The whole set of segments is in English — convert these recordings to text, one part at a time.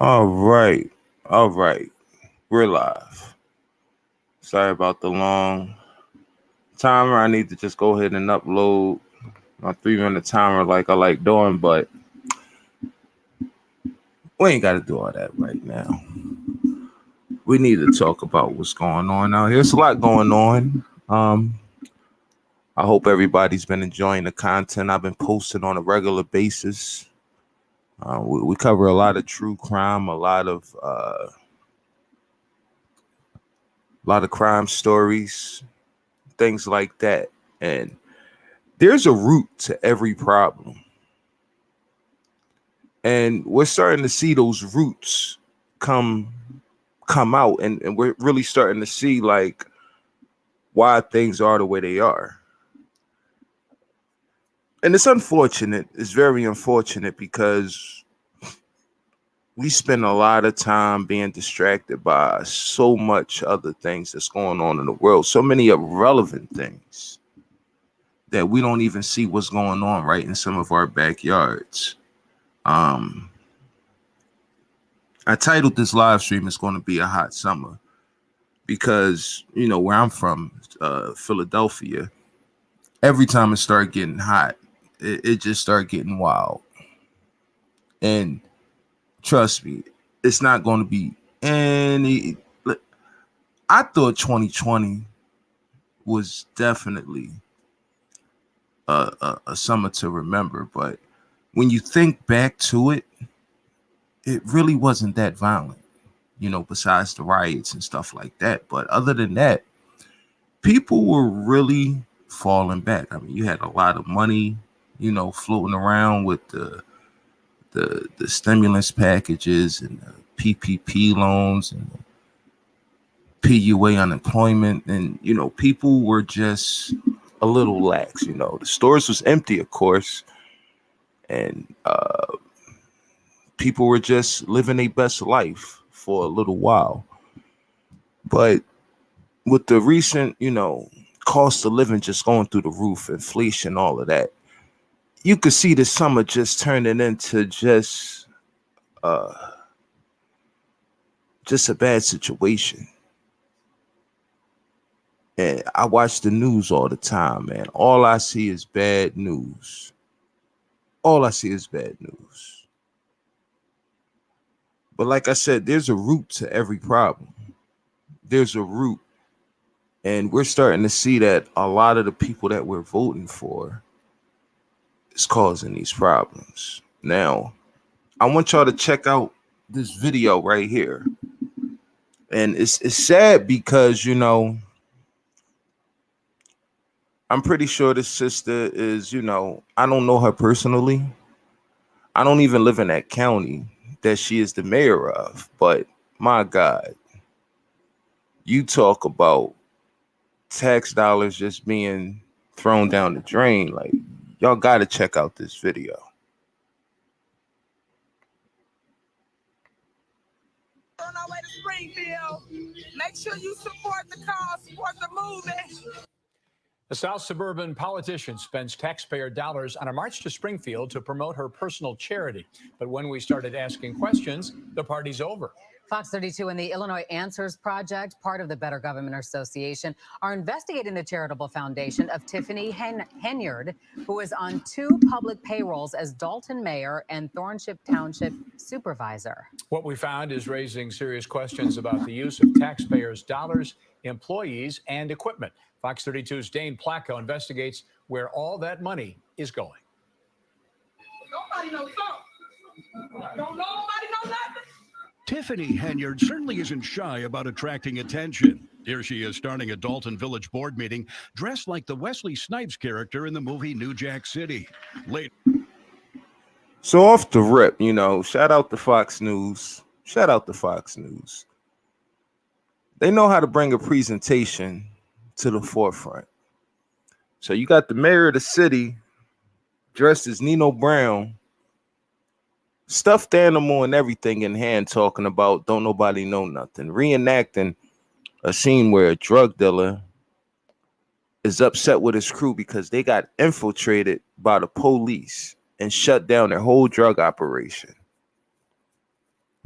All right. All right. We're live. Sorry about the long timer. I need to just go ahead and upload my 3 minute timer like I like doing, but we ain't got to do all that right now. We need to talk about what's going on out here. There's a lot going on. I hope everybody's been enjoying the content I've been posting on a regular basis. We cover a lot of true crime, a lot of crime stories, things like that. And there's a root to every problem. And we're starting to see those roots come come out, and we're really starting to see like why things are the way they are. And it's unfortunate, it's very unfortunate because we spend a lot of time being distracted by so much other things that's going on in the world, so many irrelevant things that we don't even see what's going on right in some of our backyards. Um, I titled this live stream "It's going to be a hot summer" because where I'm from, Philadelphia. Every time it started getting hot, it just started getting wild. And trust me, it's not going to be any. I thought 2020 was definitely a summer to remember, but when you think back to it, it really wasn't that violent. Besides the riots and stuff like that. But other than that, people were really falling back. I mean, you had a lot of money, floating around with the stimulus packages and the PPP loans and the PUA unemployment, and people were just a little lax. The stores was empty, of course, and people were just living their best life for a little while. But with the recent, cost of living just going through the roof, inflation, all of that, you could see the summer just turning into uh just a bad situation. And I watch the news all the time, man. All I see is bad news. All I see is bad news. But like I said, there's a root to every problem. There's a root. And we're starting to see that a lot of the people that we're voting for is causing these problems. Now, I want y'all to check out this video right here. And it's sad because, I'm pretty sure this sister is, I don't know her personally. I don't even live in that county that she is the mayor of. But my God, you talk about tax dollars just being thrown down the drain. Like, y'all got to check out this video. On our way to Springfield. Make sure you support the cause, support the movement. A South suburban politician spends taxpayer dollars on a march to Springfield to promote her personal charity. But when we started asking questions, the party's over. Fox 32 and the Illinois Answers Project, part of the Better Government Association, are investigating the charitable foundation of Tiffany Henyard, who is on 2 public payrolls as Dalton mayor and Thornship Township supervisor. What we found is raising serious questions about the use of taxpayers' dollars, employees, and equipment. Fox 32's Dane Placco investigates where all that money is going. Nobody knows something. Don't nobody know nothing. Tiffany Henyard certainly isn't shy about attracting attention. Here she is starting a Dalton Village board meeting dressed like the Wesley Snipes character in the movie New Jack City. Later. So off the rip, shout out to Fox News. Shout out to Fox News. They know how to bring a presentation to the forefront. So you got the mayor of the city dressed as Nino Brown, stuffed animal and everything in hand, talking about don't nobody know nothing, reenacting a scene where a drug dealer is upset with his crew because they got infiltrated by the police and shut down their whole drug operation.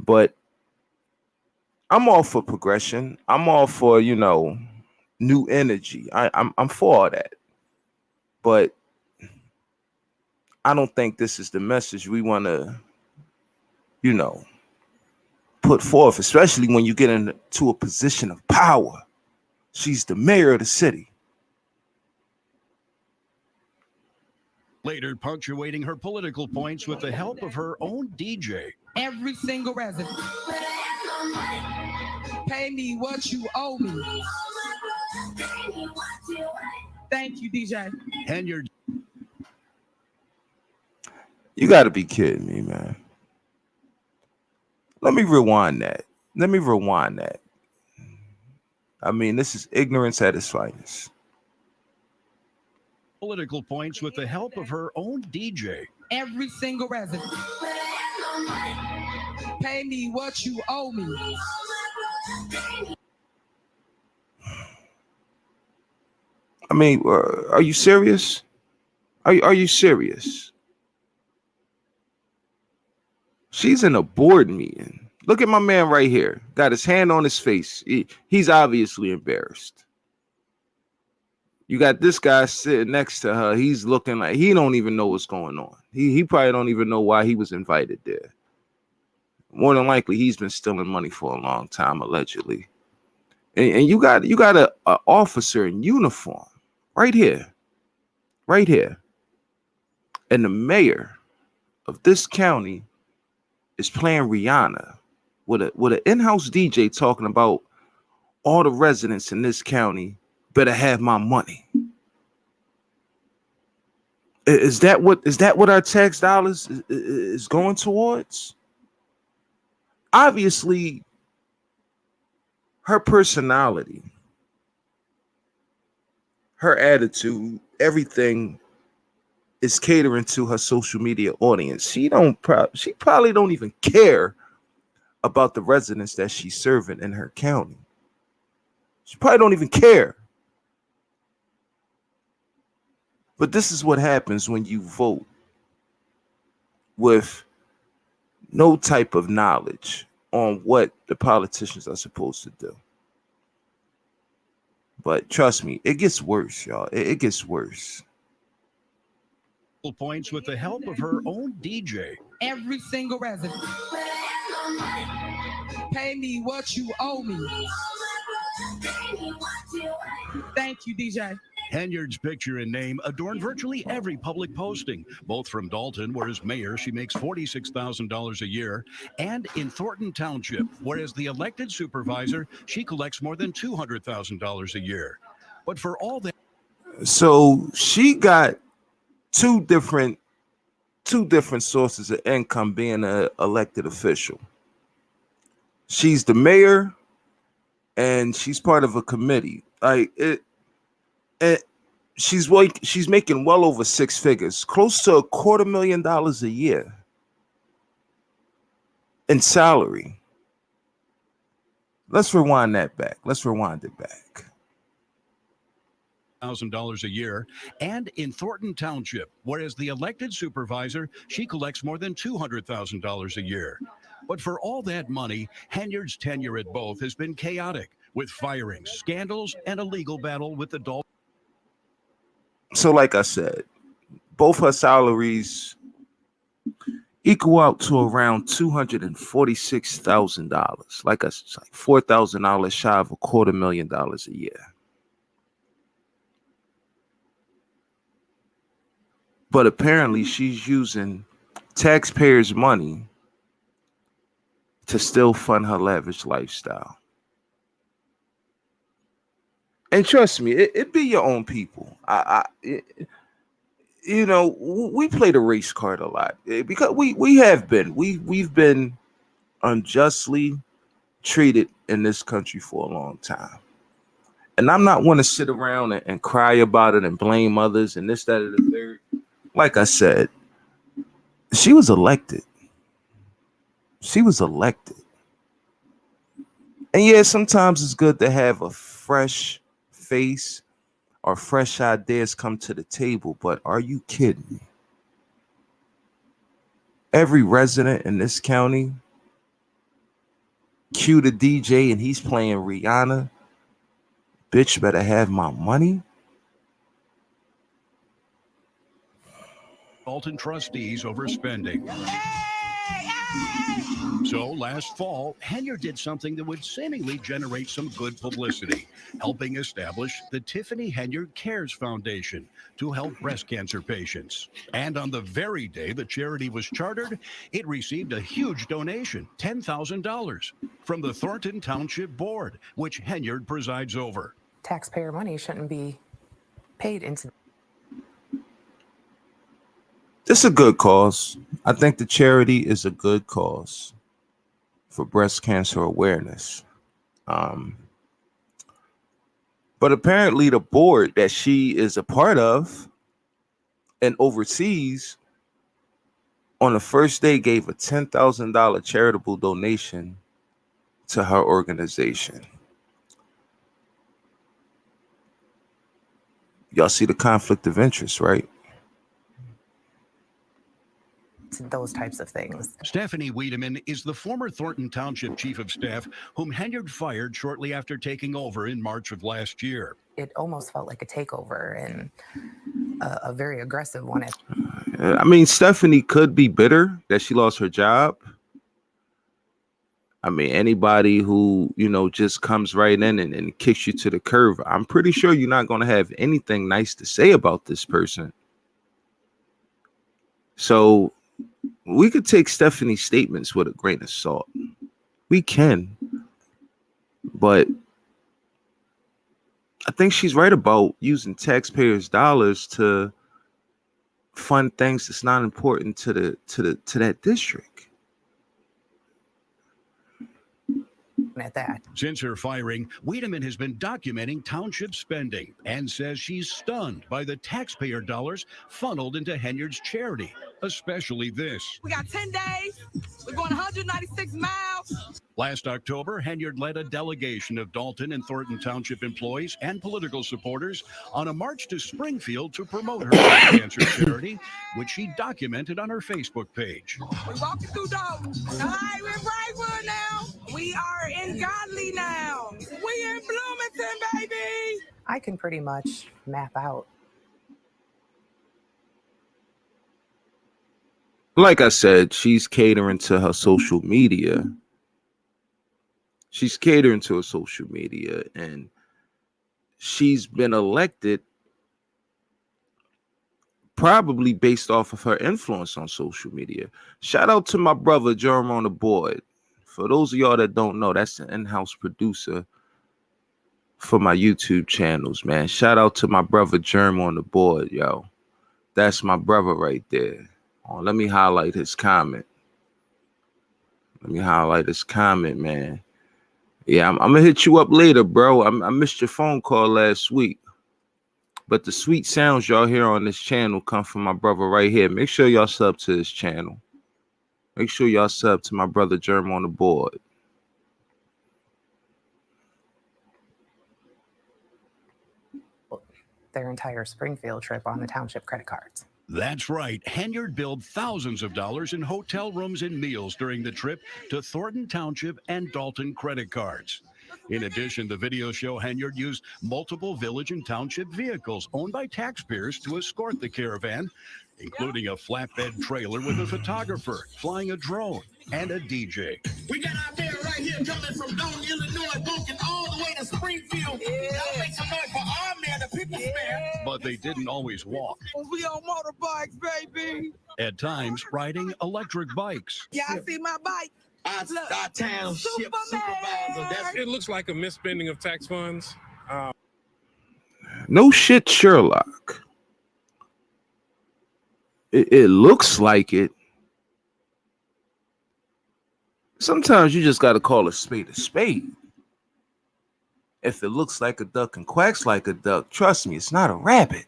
But I'm all for progression. I'm all for, new energy. I'm for all that. But I don't think this is the message we want to, put forth, especially when you get into a position of power. She's the mayor of the city. Later punctuating her political points with the help of her own DJ. Every single resident. Pay me what you owe me. Thank you, DJ. Henyard. You got to be kidding me, man. Let me rewind that. I mean, this is ignorance at its finest. Political points with the help of her own DJ. Every single resident. Pay me what you owe me. I mean, are you serious? Are you serious? She's in a board meeting. Look at my man right here. Got his hand on his face. He's obviously embarrassed. You got this guy sitting next to her. He's looking like he don't even know what's going on. He probably don't even know why he was invited there. More than likely, he's been stealing money for a long time, allegedly. And you got a officer in uniform right here. And the mayor of this county is playing Rihanna with an in-house DJ talking about all the residents in this county better have my money. Is that what our tax dollars is going towards? Obviously, her personality, her attitude, everything is catering to her social media audience. She probably don't even care about the residents that she's serving in her county. She probably don't even care. But this is what happens when you vote with no type of knowledge on what the politicians are supposed to do. But trust me, it gets worse, y'all. It gets worse. Points with the help of her own DJ. Every single resident. Pay me what you owe me. Thank you, DJ. Henyard's picture and name adorn virtually every public posting, both from Dalton, where as mayor she makes $46,000 a year, and in Thornton Township, where as the elected supervisor she collects more than $200,000 a year. But for all that, so she got two different sources of income being an elected official. She's the mayor, and she's part of a committee. She's making well over six figures, close to $250,000 a year in salary. Let's rewind it back. $1,000 a year, and in Thornton Township, whereas the elected supervisor, she collects more than $200,000 a year. But for all that money, Henyard's tenure at both has been chaotic, with firings, scandals, and a legal battle with the Dalton. So like I said, both her salaries equal out to around $246,000. Like $4,000 shy of $250,000 a year. But apparently she's using taxpayers' money to still fund her lavish lifestyle. And trust me, it be your own people. We play the race card a lot because we've been unjustly treated in this country for a long time. And I'm not one to sit around and cry about it and blame others and this, that, and the third. Like I said, she was elected. And yeah, sometimes it's good to have a fresh face or fresh ideas come to the table, but are you kidding me? Every resident in this county cue the DJ and he's playing Rihanna. Bitch better have my money. Dalton trustees overspending. So last fall, Henyard did something that would seemingly generate some good publicity, helping establish the Tiffany Henyard Cares Foundation to help breast cancer patients. And on the very day the charity was chartered, it received a huge donation, $10,000, from the Thornton Township Board, which Henyard presides over. Taxpayer money shouldn't be paid into. It's a good cause. I think the charity is a good cause for breast cancer awareness. But apparently the board that she is a part of and oversees on the first day gave a $10,000 charitable donation to her organization. Y'all see the conflict of interest, right? Those types of things. Stephanie Wiedemann is the former Thornton Township Chief of Staff whom Henyard fired shortly after taking over in March of last year. It almost felt like a takeover and a very aggressive one. I mean, Stephanie could be bitter that she lost her job. I mean, anybody who, just comes right in and kicks you to the curb, I'm pretty sure you're not going to have anything nice to say about this person. So we could take Stephanie's statements with a grain of salt. We can. But I think she's right about using taxpayers' dollars to fund things that's not important to that district. At that. Since her firing, Wiedemann has been documenting township spending and says she's stunned by the taxpayer dollars funneled into Henyard's charity, especially this. We got 10 days. We're going 196 miles. Last October, Henyard led a delegation of Dalton and Thornton Township employees and political supporters on a march to Springfield to promote her breast cancer charity, which she documented on her Facebook page. We're walking through Dalton. All right, we're in Brightwood now. We are in Godly now. We in Bloomington, baby. I can pretty much map out. Like I said, she's catering to her social media. She's catering to her social media, and she's been elected probably based off of her influence on social media. Shout out to my brother, Jerome on the board. For those of y'all that don't know, that's the in-house producer for my YouTube channels, man. Shout out to my brother, Jerome on the board, yo. That's my brother right there. Oh, let me highlight his comment. Man. Yeah, I'm gonna hit you up later, bro. I missed your phone call last week. But the sweet sounds y'all hear on this channel come from my brother right here. Make sure y'all sub to his channel. Make sure y'all sub to my brother Germ on the board. Their entire Springfield trip on the township credit cards. That's right. Henyard billed thousands of dollars in hotel rooms and meals during the trip to Thornton Township and Dalton credit cards. In addition, the videos show Henyard used multiple village and township vehicles owned by taxpayers to escort the caravan, including a flatbed trailer with a photographer, flying a drone, and a DJ. We got our mayor right here coming from Dalton, Illinois, walking all the way to Springfield. Y'all make some noise for our mayor, the people's mayor. But they didn't always walk. We on motorbikes, baby. At times, riding electric bikes. Y'all see my bike? Our township supervisor. It looks like a misspending of tax funds. No shit, Sherlock. It looks like it. Sometimes you just got to call a spade a spade. If it looks like a duck and quacks like a duck, trust me, it's not a rabbit.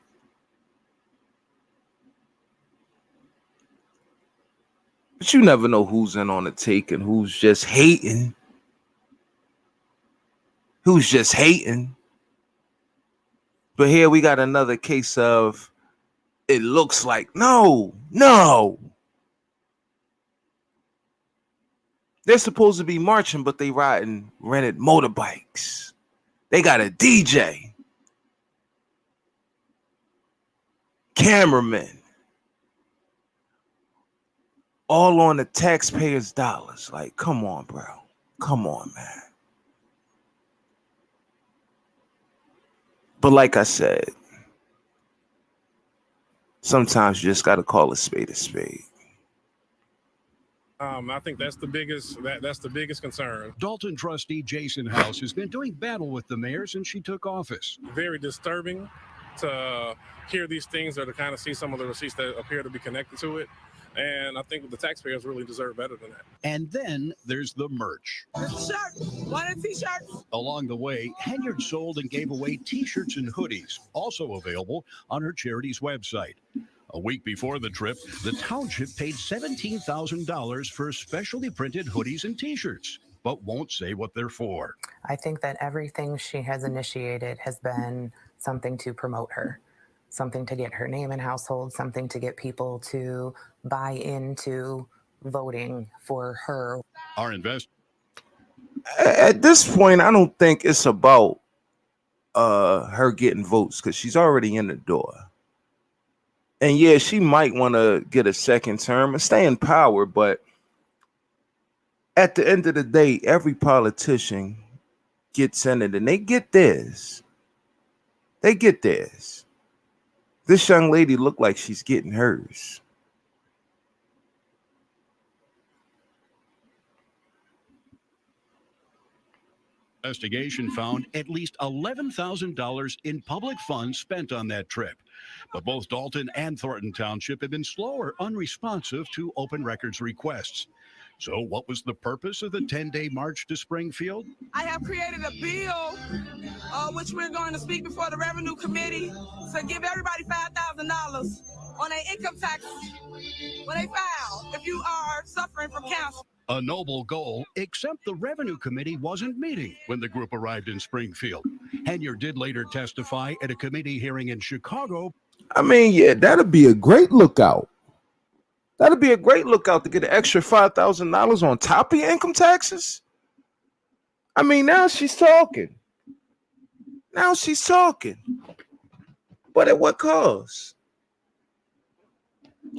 But you never know who's in on the take and who's just hating. But here we got another case of it looks like no. They're supposed to be marching, but they riding rented motorbikes. They got a DJ, cameraman, all on the taxpayers' dollars. Like, come on, bro. Come on, man. But like I said, sometimes you just got to call a spade a spade. I think that's the biggest that's the biggest concern. Dalton trustee Jason House has been doing battle with the mayor since she took office. Very disturbing to hear these things or to kind of see some of the receipts that appear to be connected to it. And I think the taxpayers really deserve better than that. And then there's the merch. Shirt. One of the t-shirts. Along the way, Henyard sold and gave away T-shirts and hoodies, also available on her charity's website. A week before the trip, the township paid $17,000 for specially printed hoodies and T-shirts, but won't say what they're for. I think that everything she has initiated has been something to promote her, something to get her name in household, something to get people to buy into voting for her. Our investment. At this point, I don't think it's about her getting votes because she's already in the door. And yeah, she might want to get a second term and stay in power, but at the end of the day, every politician gets in it and they get theirs. They get theirs. This young lady looked like she's getting hers. Investigation found at least $11,000 in public funds spent on that trip. But both Dalton and Thornton Township have been slow or unresponsive to open records requests. So what was the purpose of the 10-day march to Springfield? I have created a bill, which we're going to speak before the Revenue Committee, to give everybody $5,000 on their income tax when they file if you are suffering from cancer. A noble goal, except the Revenue Committee wasn't meeting when the group arrived in Springfield. Henyard did later testify at a committee hearing in Chicago. I mean, yeah, that'd be a great lookout. That'd be a great lookout to get an extra $5,000 on top of your income taxes. I mean, now she's talking. Now she's talking. But at what cost?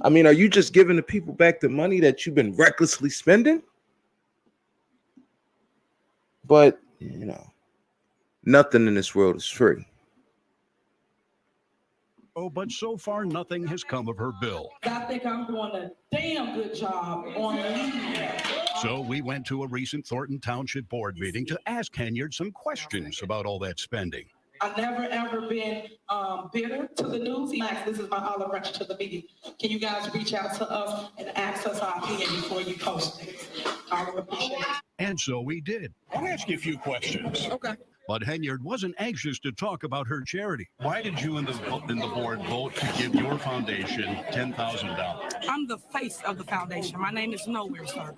I mean, are you just giving the people back the money that you've been recklessly spending? But, you know, nothing in this world is free. Oh, but so far, nothing has come of her bill. I think I'm doing a damn good job on leading. So we went to a recent Thornton Township board meeting to ask Henyard some questions about all that spending. I've never, ever been bitter to the news. Max, this is my olive branch to the meeting. Can you guys reach out to us and ask us our opinion before you post it? I would appreciate it. And so we did. I'll ask you a few questions. Okay. But Henyard wasn't anxious to talk about her charity. Why did you and the board vote to give your foundation $10,000? I'm the face of the foundation. My name is Nowhere, sir.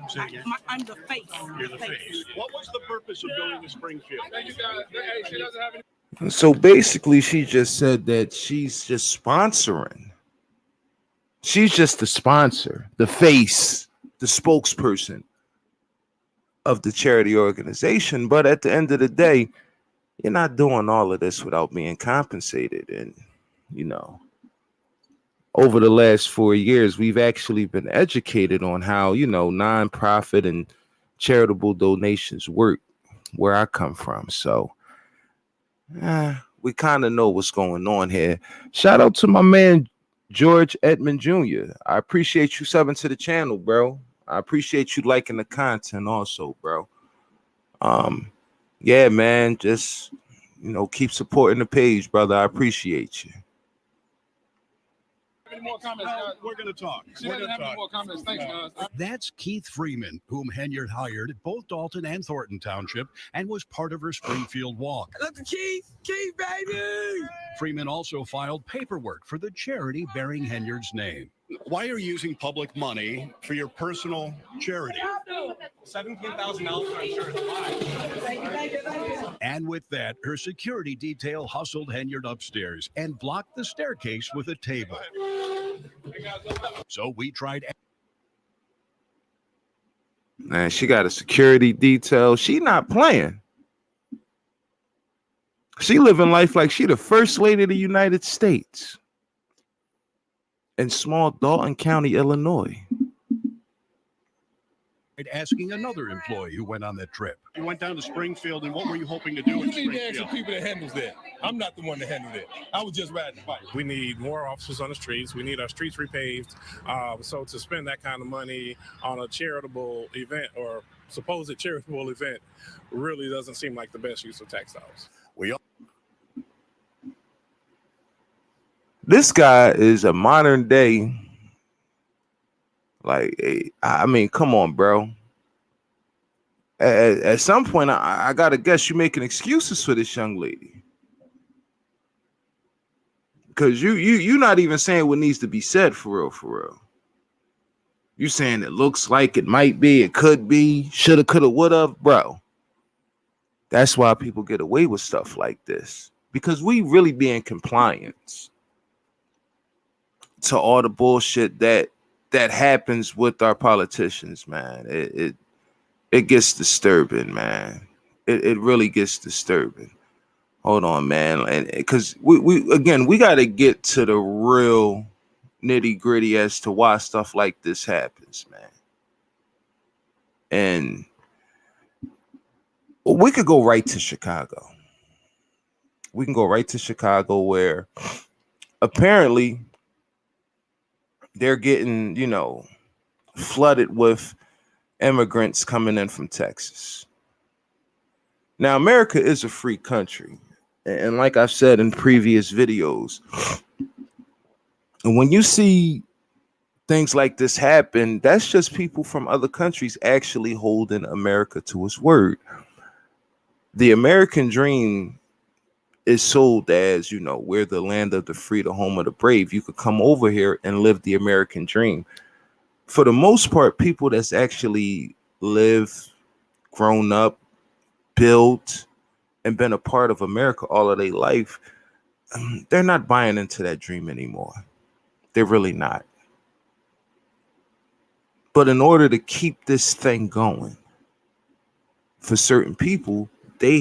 Say again? I'm the face. You're the face. What was the purpose of going to Springfield? So basically, she just said that she's just sponsoring. She's just the sponsor, the face, the spokesperson of the charity organization. But at the end of the day, you're not doing all of this without being compensated. And, you know, over the last 4 years, we've actually been educated on how, you know, nonprofit and charitable donations work where I come from. So we kind of know what's going on here. Shout out to my man, George Edmond Jr. I appreciate you subbing to the channel, bro. I appreciate you liking the content also, bro. Yeah, man, just, you know, keep supporting the page, brother. I appreciate you. Any more comments? We're going to talk. She doesn't have any more comments. Thanks, guys. That's Keith Freeman, whom Henyard hired at both Dalton and Thornton Township and was part of her Springfield walk. Look at Keith, baby. Freeman also filed paperwork for the charity bearing Henyard's name. Why are you using public money for your personal charity? $17,000 for insurance. And with that, her security detail hustled Henyard upstairs and blocked the staircase with a table. Man, she got a security detail. She not playing. She living life like she the first lady of the United States in small Dalton County, Illinois. Asking another employee who went on that trip. You went down to Springfield, and what were you hoping to do in You need to ask the Springfield? people that handles that. I'm not the one that handles that. I was just riding the bike. We need more officers on the streets. We need our streets repaved. So to spend that kind of money on a charitable event or supposed charitable event really doesn't seem like the best use of tax dollars. This guy is a modern day. Like, I mean, come on, bro. At some point, I gotta guess you're making excuses for this young lady, because you're not even saying what needs to be said for real, for real. You saying it looks like it might be, it could be, shoulda, coulda, woulda, bro. That's why people get away with stuff like this, because we really be in compliance to all the bullshit that happens with our politicians, man. It gets disturbing, man. It really gets disturbing. Hold on, man, and because we got to get to the real nitty gritty as to why stuff like this happens, man. And we could go right to Chicago. We can go right to Chicago, where apparently they're getting, flooded with immigrants coming in from Texas. Now, America is a free country. And like I've said in previous videos, and when you see things like this happen, that's just people from other countries actually holding America to its word. The American dream is sold as, we're the land of the free, the home of the brave. You could come over here and live the American dream. For the most part, people that's actually lived, grown up, built, and been a part of America all of their life, they're not buying into that dream anymore. They're really not. But in order to keep this thing going, for certain people, they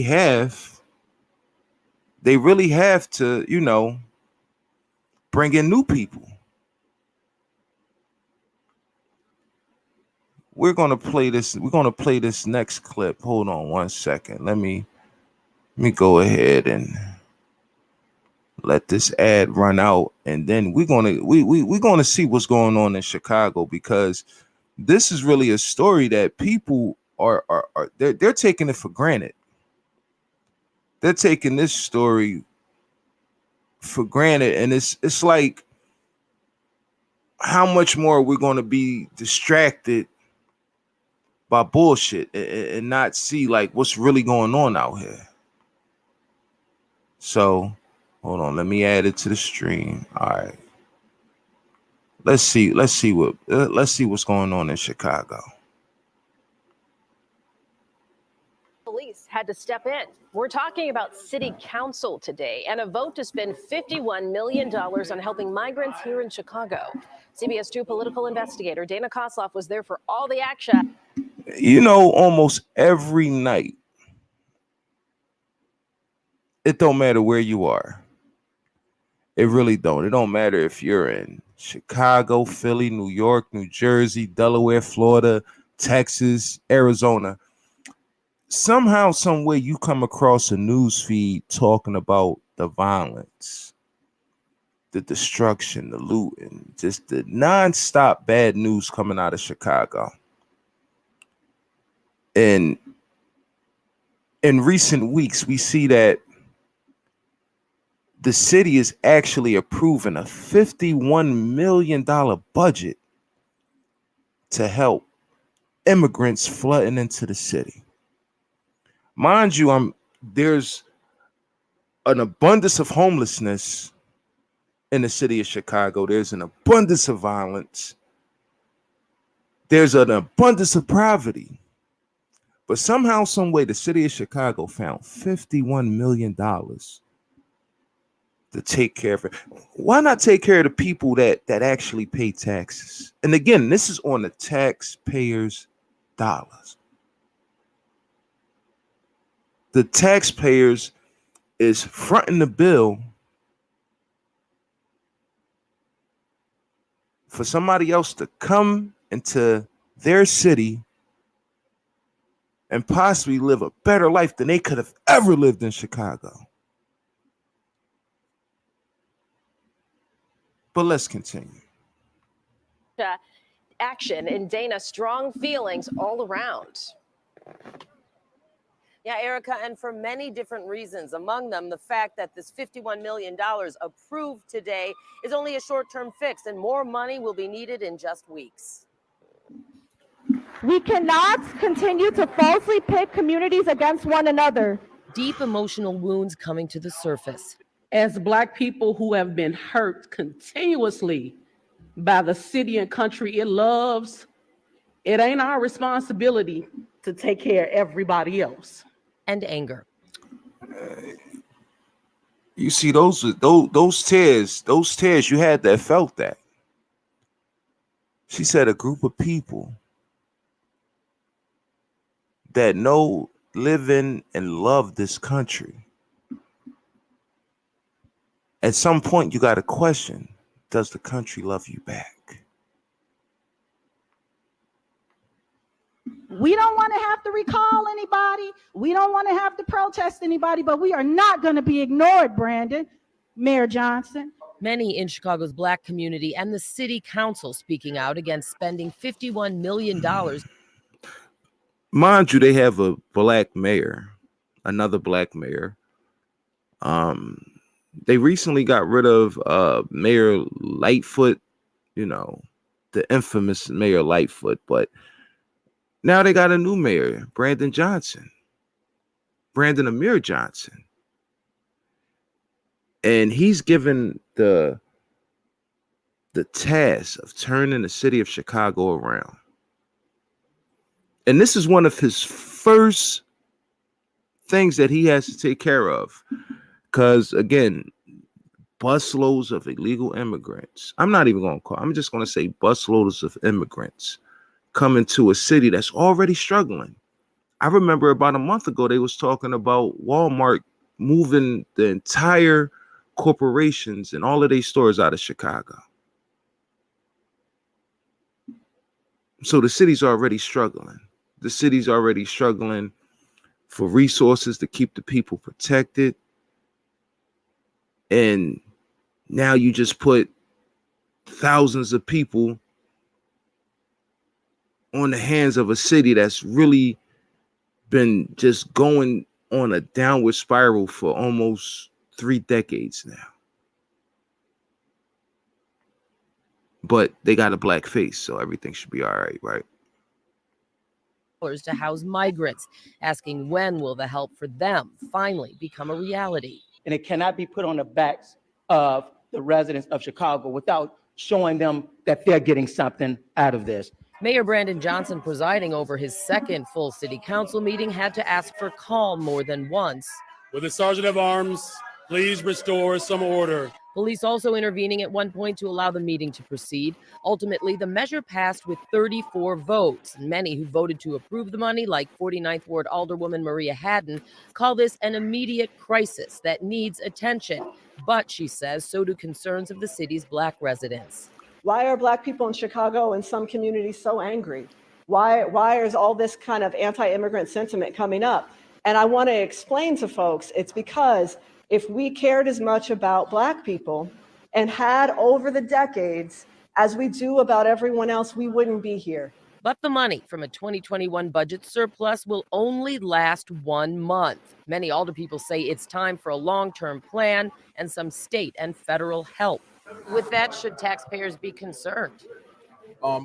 really have to, bring in new people. We're going to play this. We're going to play this next clip. Hold on one second. Let me go ahead and let this ad run out, and then we're going to see what's going on in Chicago, because this is really a story that people they're taking it for granted. They're taking this story for granted, and it's like, how much more are we going to be distracted by bullshit and not see like what's really going on out here? So hold on, let me add it to the stream. All right, let's see what's going on in Chicago. Police had to step in. We're talking about city council today and a vote to spend $51 million on helping migrants here in Chicago. CBS 2 political investigator Dana Kosloff was there for all the action. Almost every night, it don't matter where you are. It really don't. It don't matter if you're in Chicago, Philly, New York, New Jersey, Delaware, Florida, Texas, Arizona. Somehow, some way, you come across a news feed talking about the violence, the destruction, the looting, just the nonstop bad news coming out of Chicago. And in recent weeks, we see that the city is actually approving a $51 million budget to help immigrants flooding into the city. Mind you, there's an abundance of homelessness in the city of Chicago. There's an abundance of violence. There's an abundance of poverty. But somehow, some way, the city of Chicago found $51 million to take care of it. Why not take care of the people that actually pay taxes? And again, this is on the taxpayers' The taxpayers is fronting the bill for somebody else to come into their city and possibly live a better life than they could have ever lived in Chicago. But let's continue. Action in Dana, strong feelings all around. Yeah, Erica, and for many different reasons, among them the fact that this $51 million approved today is only a short-term fix and more money will be needed in just weeks. We cannot continue to falsely pit communities against one another. Deep emotional wounds coming to the surface. As Black people who have been hurt continuously by the city and country it loves, it ain't our responsibility to take care of everybody else. And anger. You see those tears, you had that felt that. She said a group of people that know, live in, and love this country. At some point, you got to question, does the country love you back? We don't want to have to recall anybody. We don't want to have to protest anybody, but we are not going to be ignored, Brandon, Mayor Johnson. Many in Chicago's Black community and the city council speaking out against spending $51 million. Mind you, they have a Black mayor, another Black mayor. They recently got rid of Mayor Lightfoot, you know, the infamous Mayor Lightfoot, but now they got a new mayor, Brandon Amir Johnson. And he's given the task of turning the city of Chicago around. And this is one of his first things that he has to take care of. Because, again, busloads of illegal immigrants. I'm just going to say busloads of immigrants coming to a city that's already struggling. I remember about a month ago, they was talking about Walmart moving the entire corporations and all of their stores out of Chicago. So the city's already struggling. The city's already struggling for resources to keep the people protected. And now you just put thousands of people on the hands of a city that's really been just going on a downward spiral for almost 3 decades now. But they got a Black face, so everything should be all right, right? To house migrants, asking when will the help for them finally become a reality. And it cannot be put on the backs of the residents of Chicago without showing them that they're getting something out of this. Mayor Brandon Johnson, presiding over his second full city council meeting, had to ask for calm more than once. Will the Sergeant of Arms please restore some order? Police also intervening at one point to allow the meeting to proceed. Ultimately, the measure passed with 34 votes. Many who voted to approve the money, like 49th Ward Alderwoman Maria Hadden, call this an immediate crisis that needs attention. But, she says, so do concerns of the city's Black residents. Why are Black people in Chicago and some communities so angry? Why is all this kind of anti-immigrant sentiment coming up? And I want to explain to folks, it's because if we cared as much about Black people and had over the decades as we do about everyone else, we wouldn't be here. But the money from a 2021 budget surplus will only last 1 month. Many alderpeople say it's time for a long-term plan and some state and federal help. With that, should taxpayers be concerned? I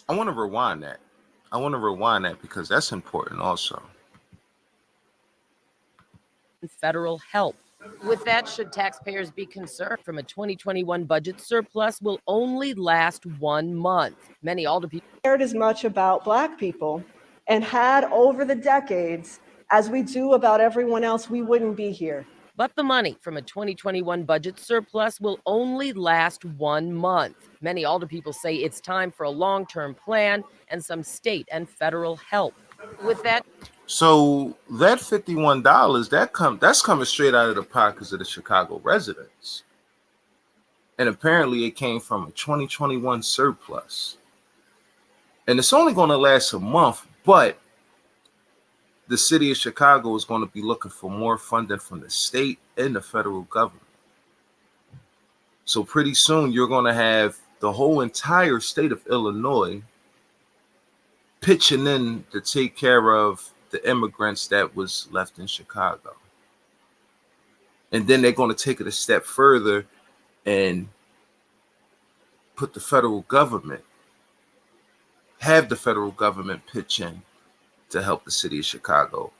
want to rewind that. Because that's important also. Federal help. With that, should taxpayers be concerned? From a 2021 budget surplus will only last 1 month. Many alderpeople cared as much about Black people and had over the decades as we do about everyone else, we wouldn't be here. But the money from a 2021 budget surplus will only last 1 month. Many alderpeople say it's time for a long-term plan and some state and federal help. With that, So that $51, that's coming straight out of the pockets of the Chicago residents. And apparently it came from a 2021 surplus. And it's only going to last a month, but the city of Chicago is going to be looking for more funding from the state and the federal government. So pretty soon you're going to have the whole entire state of Illinois pitching in to take care of the immigrants that was left in Chicago. And then they're going to take it a step further and put the federal government, have the federal government pitch in to help the city of Chicago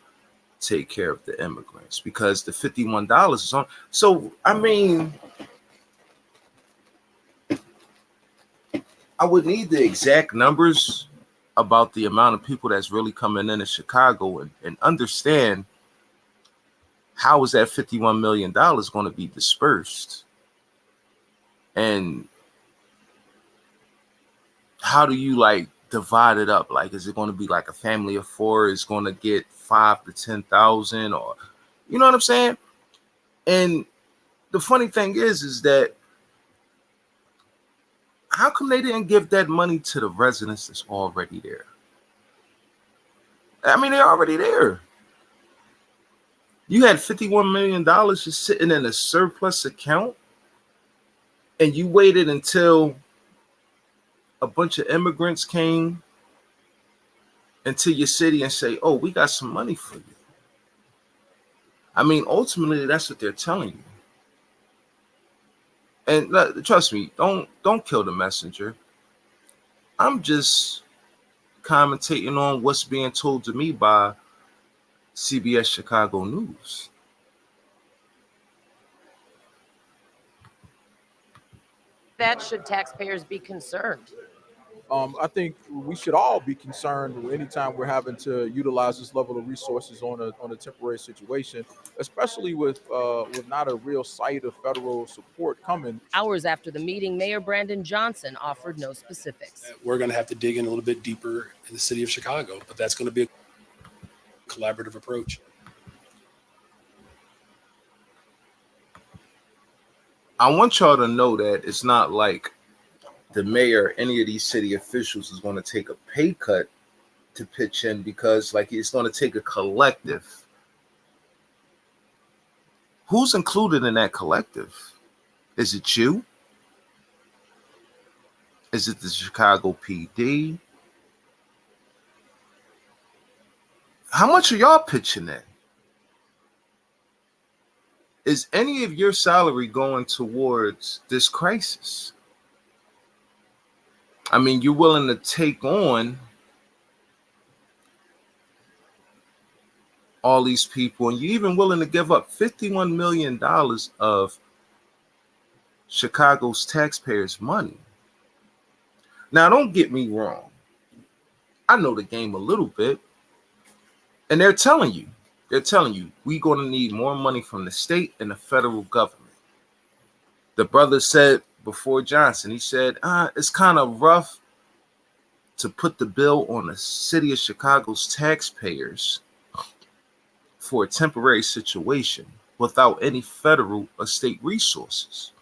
take care of the immigrants, because the $51 is on. So, I mean, I would need the exact numbers about the amount of people that's really coming into Chicago and understand how is that $51 million going to be dispersed? And how do you like divide it up? Like, is it going to be like a family of four is going to get 5,000 to 10,000, or, you know what I'm saying? And the funny thing is that how come they didn't give that money to the residents that's already there? I mean, they're already there. You had $51 million just sitting in a surplus account, and you waited until a bunch of immigrants came into your city and say, oh, we got some money for you. I mean, ultimately, that's what they're telling you. And trust me, don't kill the messenger. I'm just commentating on what's being told to me by CBS Chicago News. that should taxpayers be concerned? I think we should all be concerned anytime we're having to utilize this level of resources on a temporary situation, especially with not a real sight of federal support coming. Hours after the meeting, Mayor Brandon Johnson offered no specifics. We're going to have to dig in a little bit deeper in the city of Chicago, but that's going to be a collaborative approach. I want y'all to know that it's not like the mayor, any of these city officials is going to take a pay cut to pitch in, because like it's going to take a collective. Who's included in that collective? Is it you? Is it the Chicago PD? How much are y'all pitching in? Is any of your salary going towards this crisis? I mean, you're willing to take on all these people, and you're even willing to give up $51 million of Chicago's taxpayers' money. Now, don't get me wrong. I know the game a little bit, and they're telling you, we're going to need more money from the state and the federal government. The brother said before Johnson, he said, it's kind of rough to put the bill on the city of Chicago's taxpayers for a temporary situation without any federal or state resources.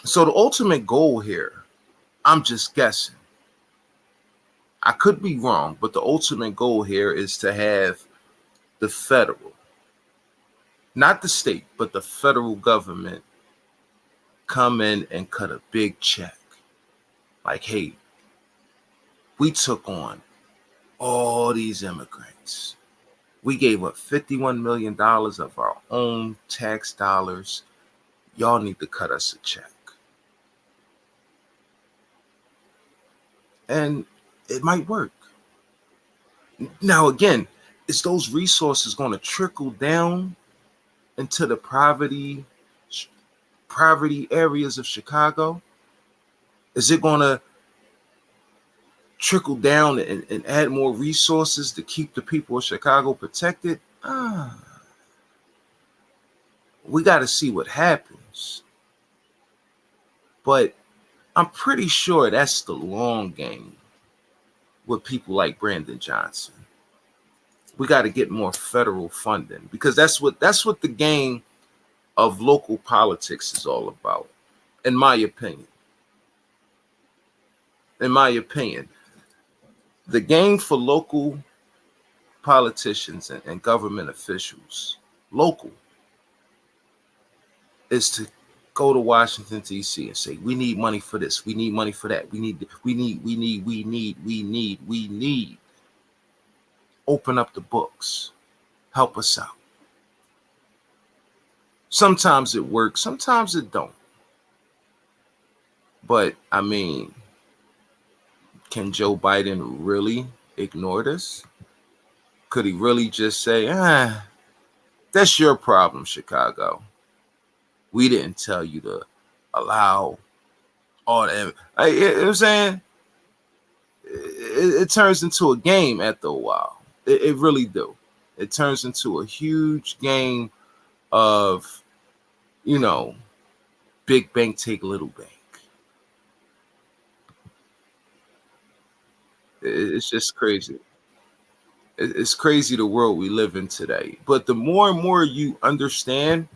So the ultimate goal here, I'm just guessing, I could be wrong, but the ultimate goal here is to have the federal, not the state, but the federal government come in and cut a big check. Like, hey, we took on all these immigrants. We gave up $51 million of our own tax dollars. Y'all need to cut us a check. And it might work. Now, again, is those resources going to trickle down into the poverty areas of Chicago? Is it going to trickle down and add more resources to keep the people of Chicago protected? We got to see what happens. But I'm pretty sure that's the long game with people like Brandon Johnson. We got to get more federal funding, because that's what the game of local politics is all about, in my opinion. In my opinion, the game for local politicians and government officials, local, is to go to Washington, D.C. and say, we need money for this. We need money for that. We need. Open up the books. Help us out. Sometimes it works. Sometimes it don't. But, I mean, can Joe Biden really ignore this? Could he really just say, that's your problem, Chicago. We didn't tell you to allow all that. You know what I'm saying? It turns into a game after a while. It really do. It turns into a huge game of, big bank take little bank. It's just crazy. It's crazy the world we live in today. But the more and more you understand,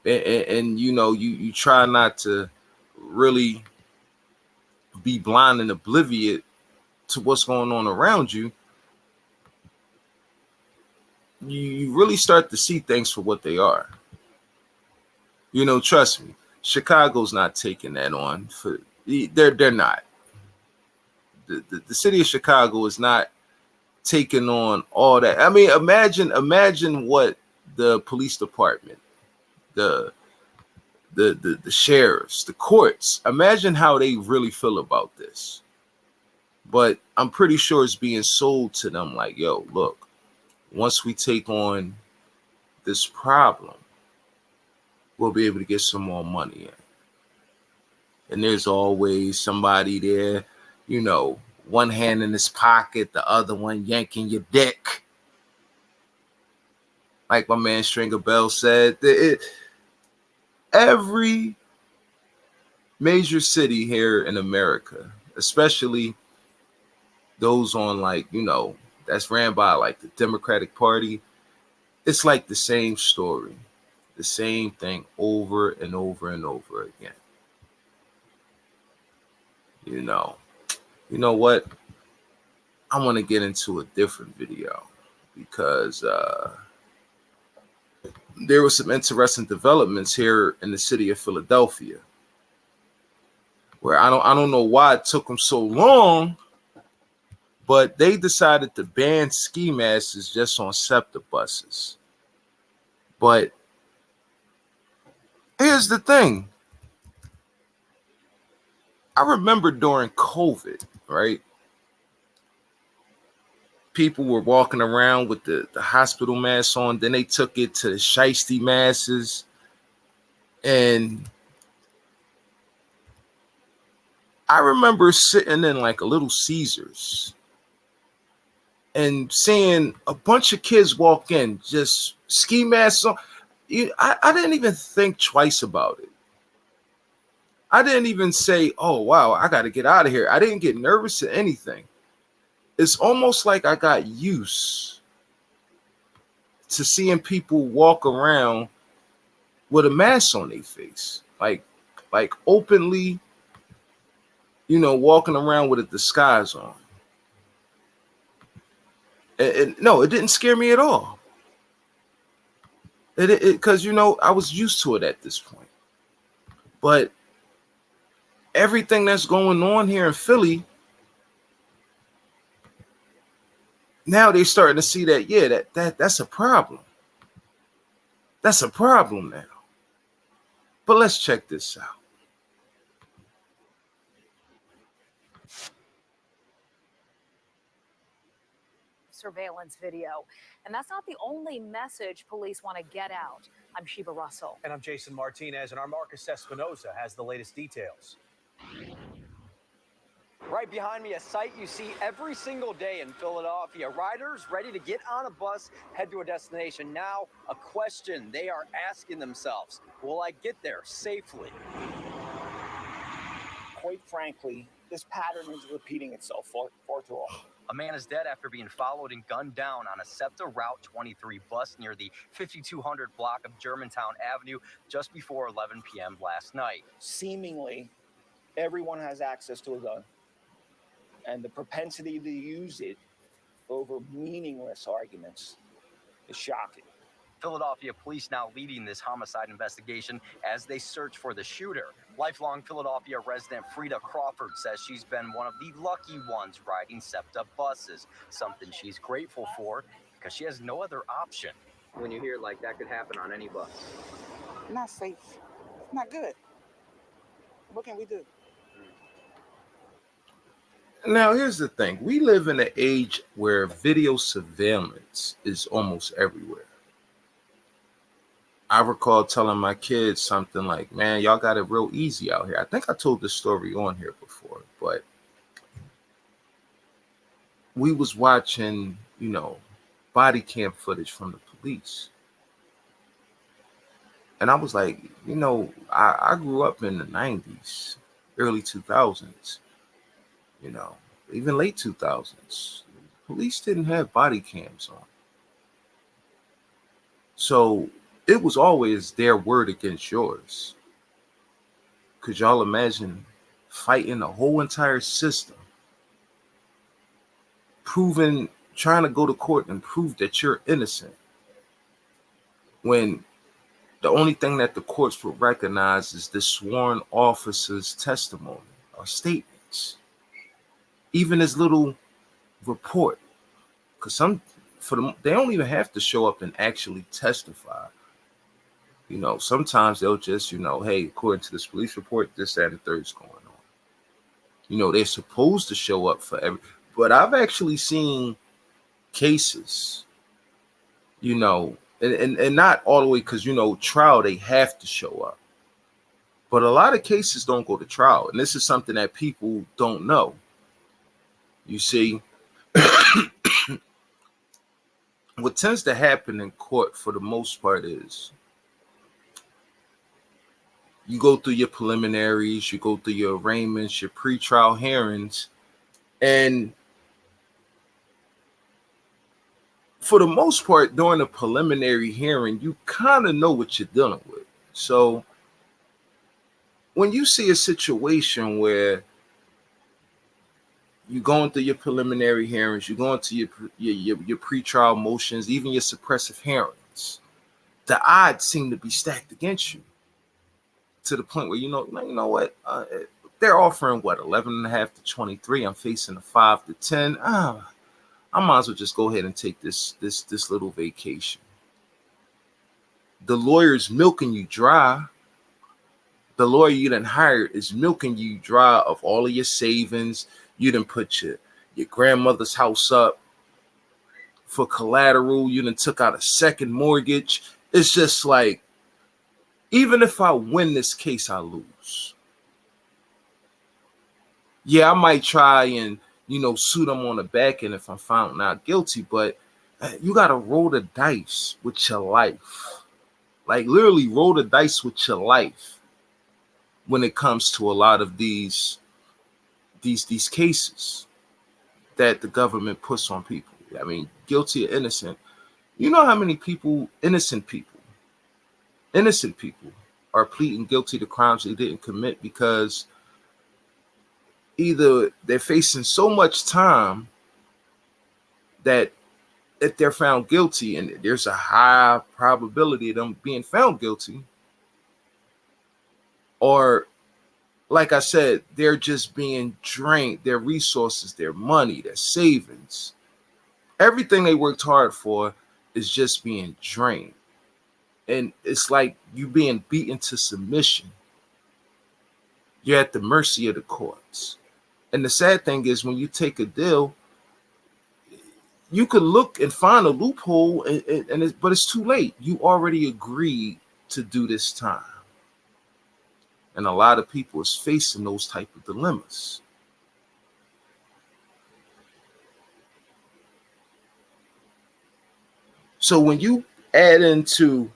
and you try not to really be blind and oblivious to what's going on around you, you really start to see things for what they are. Trust me, Chicago's not taking that on. They're not. The city of Chicago is not taking on all that. I mean, imagine what the police department, the sheriffs, the courts, imagine how they really feel about this. But I'm pretty sure it's being sold to them like, yo, look, once we take on this problem, we'll be able to get some more money in. And there's always somebody there, one hand in his pocket, the other one yanking your dick. Like my man Stringer Bell said, every major city here in America, especially those on that's ran by the Democratic Party, it's like the same story, the same thing over and over and over again. You know what? I want to get into a different video because there were some interesting developments here in the city of Philadelphia, where I don't know why it took them so long, but they decided to ban ski masks just on SEPTA buses. But here's the thing. I remember during COVID, right? People were walking around with the hospital masks on. Then they took it to the shiesty masks. And I remember sitting in a Little Caesars and seeing a bunch of kids walk in, just ski masks on. I didn't even think twice about it. I didn't even say, oh, wow, I got to get out of here. I didn't get nervous or anything. It's almost like I got used to seeing people walk around with a mask on their face, like openly, walking around with a disguise on. And no, it didn't scare me at all. Because, I was used to it at this point. But everything that's going on here in Philly, now they're starting to see that, yeah, that's a problem. That's a problem now. But let's check this out. Surveillance video. And that's not the only message police want to get out. I'm Sheba Russell. And I'm Jason Martinez, and our Marcus Espinoza has the latest details. Right behind me, a sight you see every single day in Philadelphia. Riders ready to get on a bus, head to a destination. Now, a question they are asking themselves: will I get there safely? Quite frankly, this pattern is repeating itself far too often. A man is dead after being followed and gunned down on a SEPTA Route 23 bus near the 5200 block of Germantown Avenue just before 11 p.m. last night. Seemingly, everyone has access to a gun, and the propensity to use it over meaningless arguments is shocking. Philadelphia police now leading this homicide investigation as they search for the shooter. Lifelong Philadelphia resident Frida Crawford says she's been one of the lucky ones riding SEPTA buses, something she's grateful for because she has no other option. When you hear like that could happen on any bus. Not safe. Not good. What can we do? Now, here's the thing. We live in an age where video surveillance is almost everywhere. I recall telling my kids something like, man, y'all got it real easy out here. I think I told this story on here before, but we was watching, body cam footage from the police. And I was like, I grew up in the 90s, early 2000s, even late 2000s. Police didn't have body cams on. So it was always their word against yours. Could y'all imagine fighting the whole entire system, trying to go to court and prove that you're innocent, when the only thing that the courts would recognize is the sworn officer's testimony or statements, even his little report? Because they don't even have to show up and actually testify. Sometimes they'll just, hey, according to this police report, this, that, and the third is going on. They're supposed to show up for but I've actually seen cases, and not all the way, because, trial, they have to show up. But a lot of cases don't go to trial. And this is something that people don't know. You see, what tends to happen in court for the most part is you go through your preliminaries, you go through your arraignments, your pretrial hearings, and for the most part, during a preliminary hearing, you kind of know what you're dealing with. So when you see a situation where you're going through your preliminary hearings, you're going to your pretrial motions, even your suppressive hearings, the odds seem to be stacked against you, to the point where you know what, they're offering 11.5 to 23. I'm facing a 5 to 10. I might as well just go ahead and take this little vacation. The lawyer's milking you dry. The lawyer you done hired is milking you dry of all of your savings. You done put your grandmother's house up for collateral. You done took out a second mortgage. It's just like, even if I win this case, I lose. Yeah, I might try and, sue them on the back end if I'm found not guilty, but you got to roll the dice with your life. Like, literally roll the dice with your life when it comes to a lot of these cases that the government puts on people. I mean, guilty or innocent. You know how many innocent people are pleading guilty to crimes they didn't commit because either they're facing so much time that if they're found guilty, and there's a high probability of them being found guilty, or like I said, they're just being drained, their resources, their money, their savings, everything they worked hard for is just being drained. And it's like you being beaten to submission. You're at the mercy of the courts. And the sad thing is, when you take a deal, you could look and find a loophole, but it's too late. You already agreed to do this time. And a lot of people is facing those type of dilemmas. So when you add into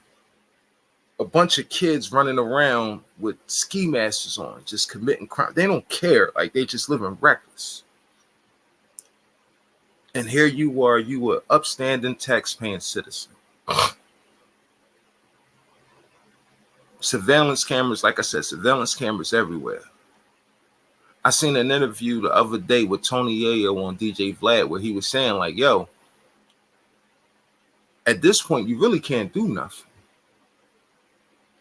a bunch of kids running around with ski masks on, just committing crime, they don't care. Like, they just living reckless. And here you are, you an upstanding tax-paying citizen. Surveillance cameras, like I said, surveillance cameras everywhere. I seen an interview the other day with Tony Yayo on DJ Vlad where he was saying, like, yo, at this point, you really can't do nothing.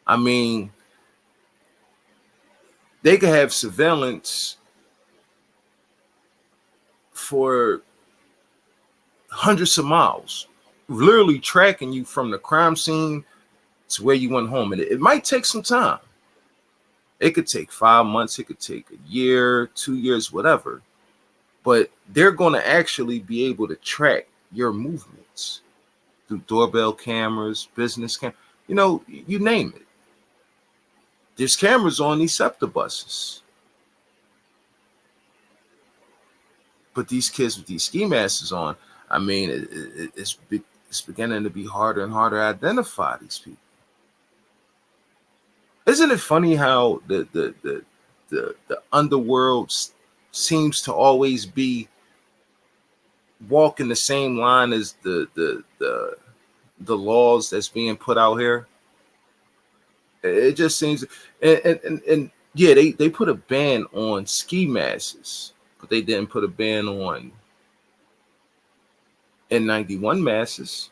I mean, they could have surveillance for hundreds of miles, literally tracking you from the crime scene to where you went home. And it might take some time. It could take 5 months. It could take a year, 2 years, whatever. But they're going to actually be able to track your movements through doorbell cameras, business cameras, you know, you name it. There's cameras on these SEPTA buses. But these kids with these ski masks on, I mean, it's beginning to be harder and harder to identify these people. Isn't it funny how the underworld seems to always be walking the same line as the laws that's being put out here? It just seems, and yeah, they put a ban on ski masks, but they didn't put a ban on N91 masks.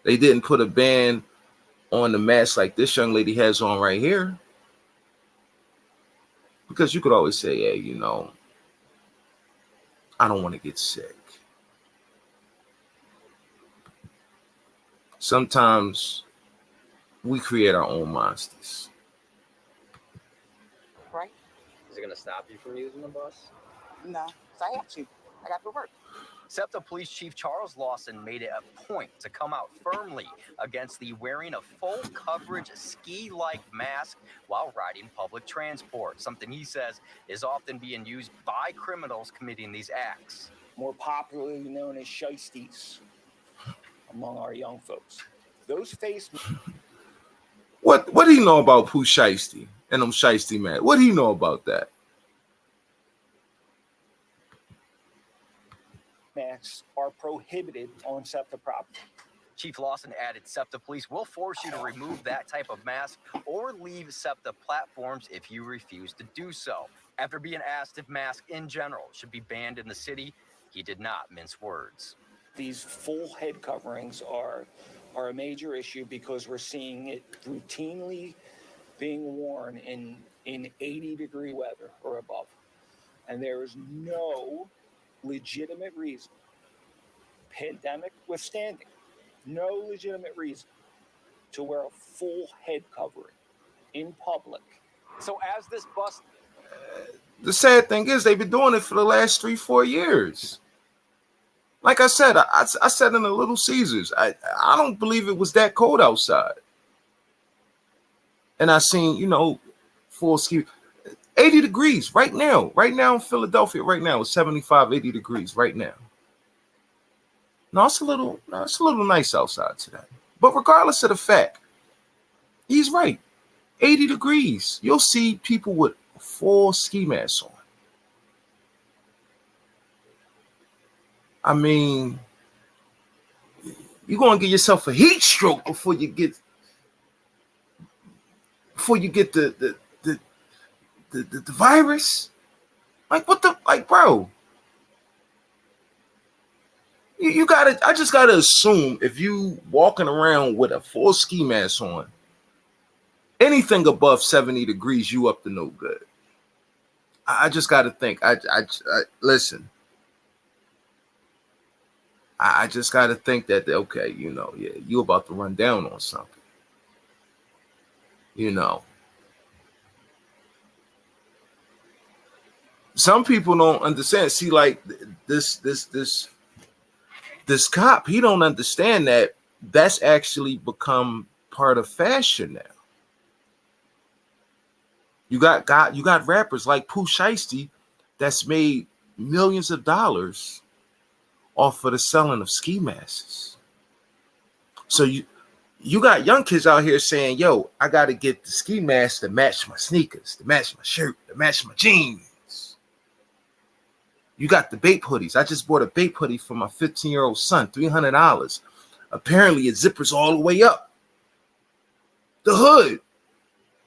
They didn't put a ban on the mask like this young lady has on right here. Because you could always say, hey, you know, I don't want to get sick. Sometimes we create our own monsters. Right? Is it going to stop you from using the bus? No, 'cause I have to. I got to work. SEPTA Police Chief Charles Lawson made it a point to come out firmly against the wearing a full coverage ski-like mask while riding public transport, something he says is often being used by criminals committing these acts. More popularly known as shiesties among our young folks. Those face What do you know about Pooh Shiesty and them Shiesty man? What do you know about that? masks are prohibited on SEPTA property. Chief Lawson added SEPTA Police will force you to remove that type of mask or leave SEPTA platforms if you refuse to do so. After being asked if masks in general should be banned in the city, he did not mince words. These full head coverings are a major issue because we're seeing it routinely being worn in 80-degree weather or above. And there is no legitimate reason, pandemic withstanding, no legitimate reason to wear a full head covering in public. So as this bus... The sad thing is they've been doing it for the last 3-4 years. Like I said, I said in the Little Caesars, I don't believe it was that cold outside. And I seen, you know, full ski, 80 degrees right now in Philadelphia, right now, it's 75, 80 degrees right now. No, it's a little nice outside today. But regardless of the fact, he's right. 80 degrees. You'll see people with full ski masks on. I mean, you're going to get yourself a heat stroke before you get the virus. Like, what the, like, bro, you gotta, I just gotta assume if you walking around with a full ski mask on, anything above 70 degrees, you up to no good. I just gotta think. I listen. I just got to think that, okay, you know, yeah, you about to run down on something. You know. Some people don't understand. See, like this cop, he don't understand that that's actually become part of fashion now. You got rappers like Pooh Shiesty that's made millions of dollars off of the selling of ski masks. So you got young kids out here saying, yo, I got to get the ski mask to match my sneakers, to match my shirt, to match my jeans. You got the Bape hoodies. I just bought a Bape hoodie for my 15-year-old son, $300. Apparently, it zippers all the way up. The hood.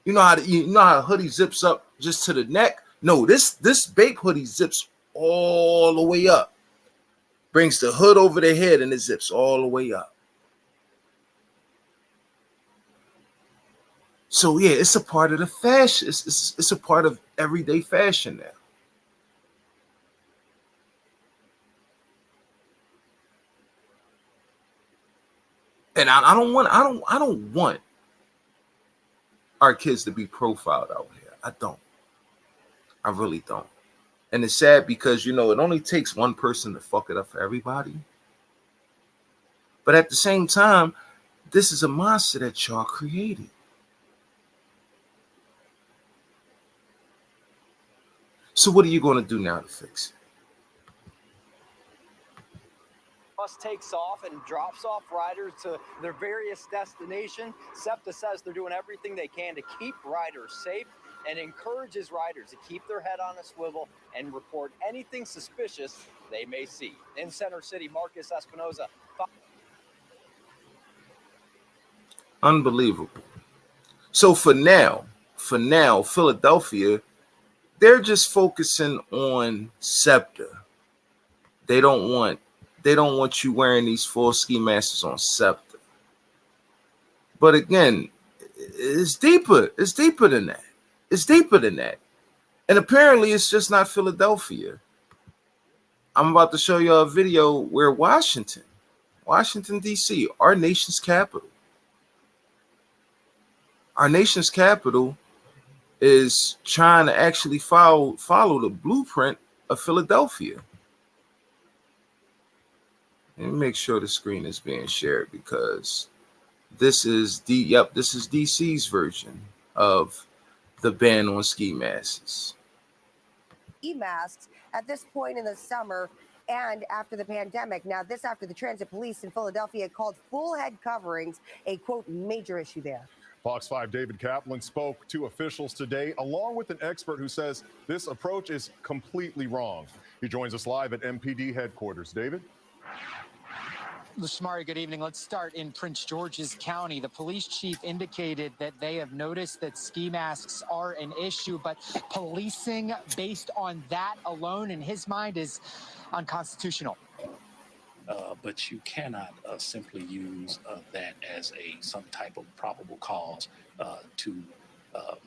You know how a hoodie zips up just to the neck? No, this Bape hoodie zips all the way up. Brings the hood over the head and it zips all the way up. So yeah, it's a part of the fashion. It's a part of everyday fashion now. And I don't want our kids to be profiled out here. I don't. I really don't. And it's sad because, it only takes one person to fuck it up for everybody. But at the same time, this is a monster that y'all created. So what are you going to do now to fix it? Bus takes off and drops off riders to their various destinations. SEPTA says they're doing everything they can to keep riders safe and encourages riders to keep their head on a swivel and report anything suspicious they may see. In Center City, Marcus Espinoza. Unbelievable. So for now, Philadelphia, they're just focusing on SEPTA. They don't want you wearing these full ski masks on SEPTA. But again, it's deeper. It's deeper than that. It's deeper than that. And apparently it's just not Philadelphia. I'm about to show you a video where Washington, D.C., our nation's capital is trying to actually follow the blueprint of Philadelphia. Let me make sure the screen is being shared because this is DC's version of the ban on ski masks. Masks at this point in the summer and after the pandemic. Now, this after the transit police in Philadelphia called full head coverings a, quote, major issue there. Fox 5 David Kaplan spoke to officials today, along with an expert who says this approach is completely wrong. He joins us live at MPD headquarters. David? Shamari, good evening. Let's start in Prince George's County. The police chief indicated that they have noticed that ski masks are an issue, but policing based on that alone, in his mind, is unconstitutional. But you cannot simply use that as some type of probable cause to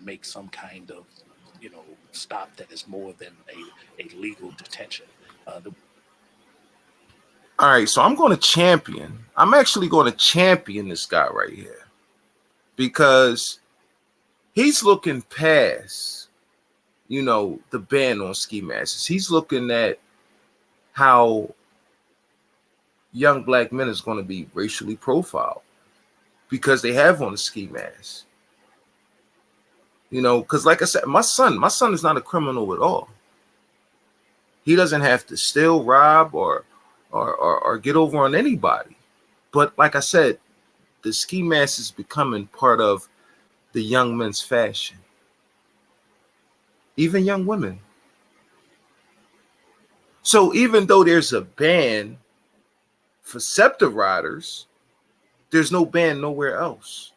make some kind of, stop that is more than a legal detention. All right, so I'm actually going to champion this guy right here because he's looking past, the ban on ski masks. He's looking at how young black men is going to be racially profiled because they have on a ski mask. Because like I said, my son is not a criminal at all. He doesn't have to steal, rob, or get over on anybody. But like I said, the ski mask is becoming part of the young men's fashion. Even young women. So even though there's a ban for SEPTA riders, there's no ban nowhere else.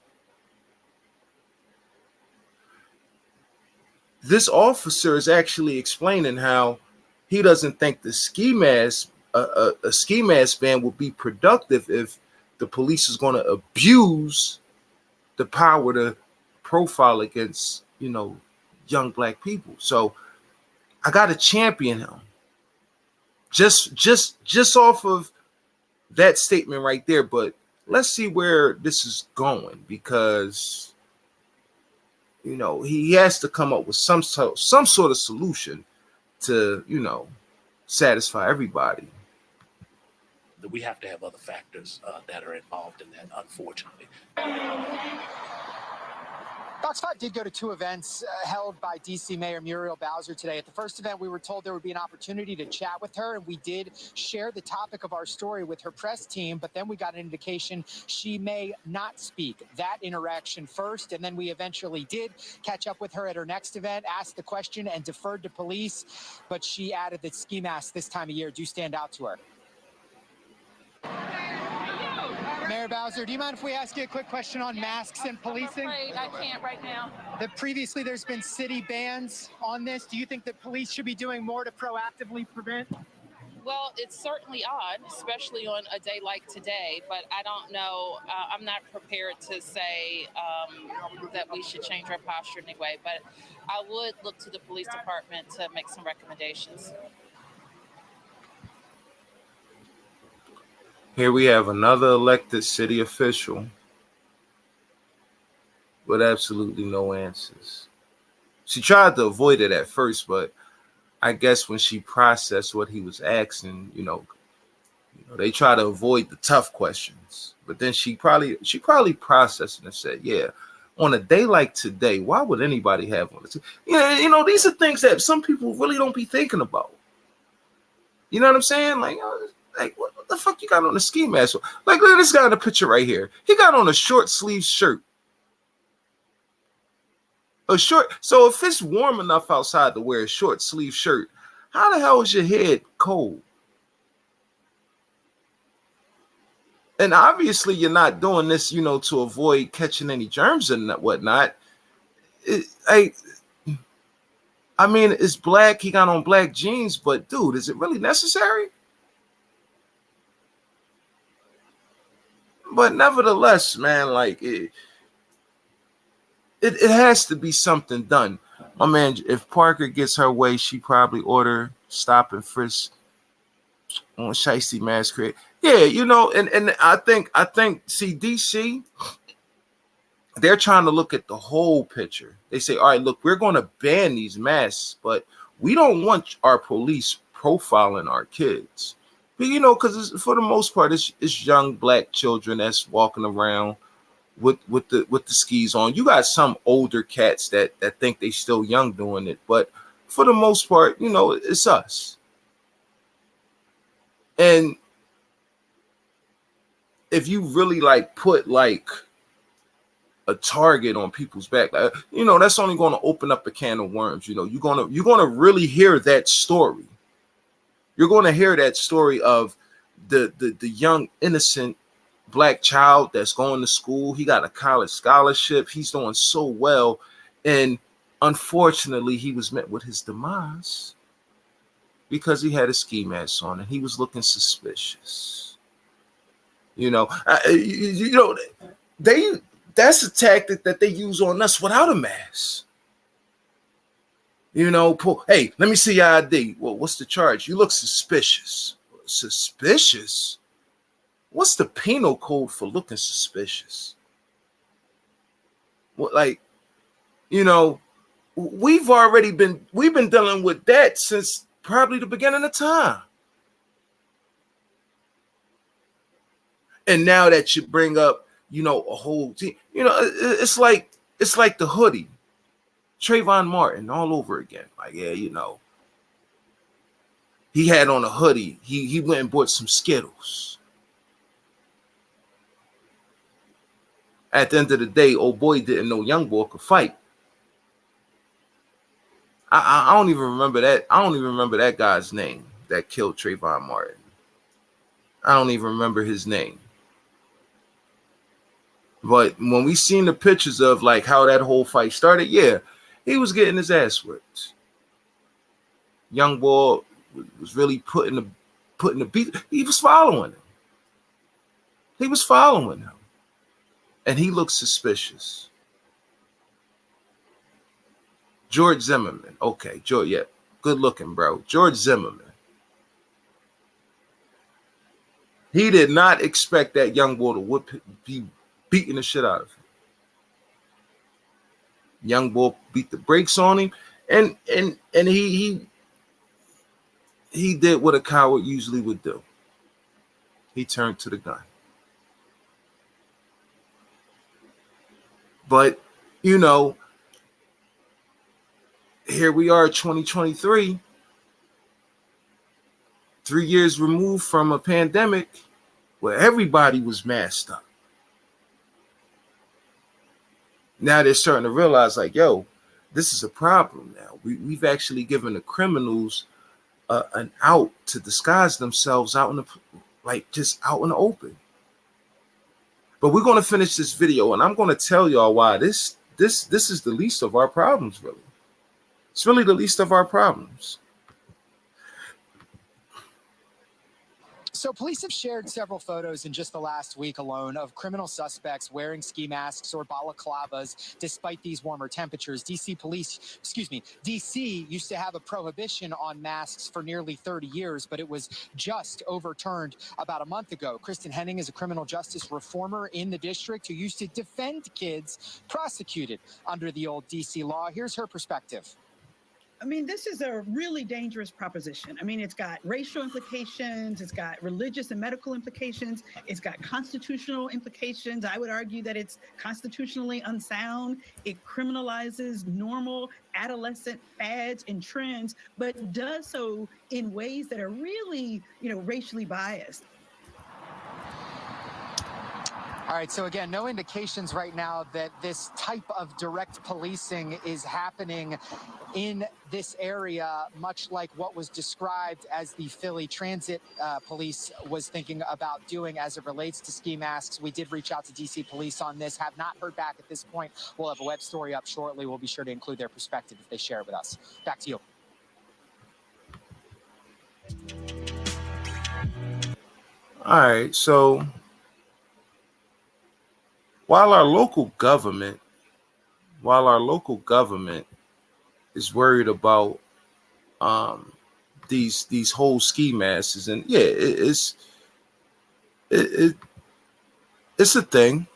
This officer is actually explaining how he doesn't think the ski mask, a ski mask ban will be productive if the police is going to abuse the power to profile against, young black people. So I got to champion him. Just off of that statement right there, but let's see where this is going because he has to come up with some sort of solution to satisfy everybody. We have to have other factors that are involved in that, unfortunately. Fox 5 did go to two events held by D.C. Mayor Muriel Bowser today. At the first event, we were told there would be an opportunity to chat with her, and we did share the topic of our story with her press team, but then we got an indication she may not speak. That interaction first, and then we eventually did catch up with her at her next event, asked the question, and deferred to police, but she added that ski masks this time of year do stand out to her. Mayor Bowser, do you mind if we ask you a quick question on masks and policing? I'm afraid I can't right now. Previously, there's been city bans on this. Do you think that police should be doing more to proactively prevent? Well, it's certainly odd, especially on a day like today, but I don't know. I'm not prepared to say that we should change our posture in any way, but I would look to the police department to make some recommendations. Here we have another elected city official with absolutely no answers. She tried to avoid it at first, but I guess when she processed what he was asking, they try to avoid the tough questions. But then she probably processed it and said, yeah, on a day like today, why would anybody have one? These are things that some people really don't be thinking about. You know what I'm saying? Like, what the fuck you got on a ski mask? Like, look at this guy in the picture right here. He got on a short sleeve shirt. So if it's warm enough outside to wear a short sleeve shirt, how the hell is your head cold? And obviously you're not doing this, to avoid catching any germs and whatnot. It's black. He got on black jeans, but dude, is it really necessary? But nevertheless, man, it has to be something done. My man, if Parker gets her way, she probably order stop and frisk on Shiesty Masquerade. Yeah, and I think see DC, they're trying to look at the whole picture. They say, all right, look, we're going to ban these masks, but we don't want our police profiling our kids. But because for the most part, it's young black children that's walking around with the skis on. You got some older cats that think they still young doing it, but for the most part, it's us. And if you really put a target on people's back, that's only going to open up a can of worms. You're gonna really hear that story. You're going to hear that story of the young innocent black child that's going to school. He got a college scholarship. He's doing so well. And unfortunately, he was met with his demise because he had a ski mask on and he was looking suspicious. That's a tactic that they use on us without a mask. Hey, let me see your ID. Well, what's the charge? You look suspicious. Suspicious? What's the penal code for looking suspicious? We've been dealing with that since probably the beginning of time. And now that you bring up, a whole team, it's like the hoodie. Trayvon Martin all over again. He had on a hoodie. He went and bought some Skittles. At the end of the day, old boy didn't know young boy could fight. I don't even remember that. I don't even remember that guy's name that killed Trayvon Martin. I don't even remember his name. But when we seen the pictures of how that whole fight started, yeah, he was getting his ass whipped. Young boy was really putting the beat. He was following him. And he looked suspicious. George Zimmerman. Okay, George, yeah. Good looking, bro. George Zimmerman. He did not expect that young boy to be beating the shit out of him. Young boy beat the brakes on him, and he did what a coward usually would do. He turned to the gun. But you know, here we are, 2023, 3 years removed from a pandemic where everybody was masked up. Now they're starting to realize, like, yo, this is a problem now. We've actually given the criminals an out to disguise themselves out in the, like, just out in the open. But we're going to finish this video, and I'm going to tell y'all why this is the least of our problems, really. It's really the least of our problems. So police have shared several photos in just the last week alone of criminal suspects wearing ski masks or balaclavas despite these warmer temperatures. DC used to have a prohibition on masks for nearly 30 years, but it was just overturned about a month ago. Kristen Henning is a criminal justice reformer in the district who used to defend kids prosecuted under the old DC law. Here's her perspective. I mean, this is a really dangerous proposition. I mean, it's got racial implications, it's got religious and medical implications, it's got constitutional implications. I would argue that it's constitutionally unsound. It criminalizes normal adolescent fads and trends, but does so in ways that are really, racially biased. All right, so again, no indications right now that this type of direct policing is happening in this area, much like what was described as the Philly Transit Police was thinking about doing as it relates to ski masks. We did reach out to DC Police on this, have not heard back at this point. We'll have a web story up shortly. We'll be sure to include their perspective if they share it with us. Back to you. All right, so while our local government is worried about these whole ski masks, and yeah, it's a thing.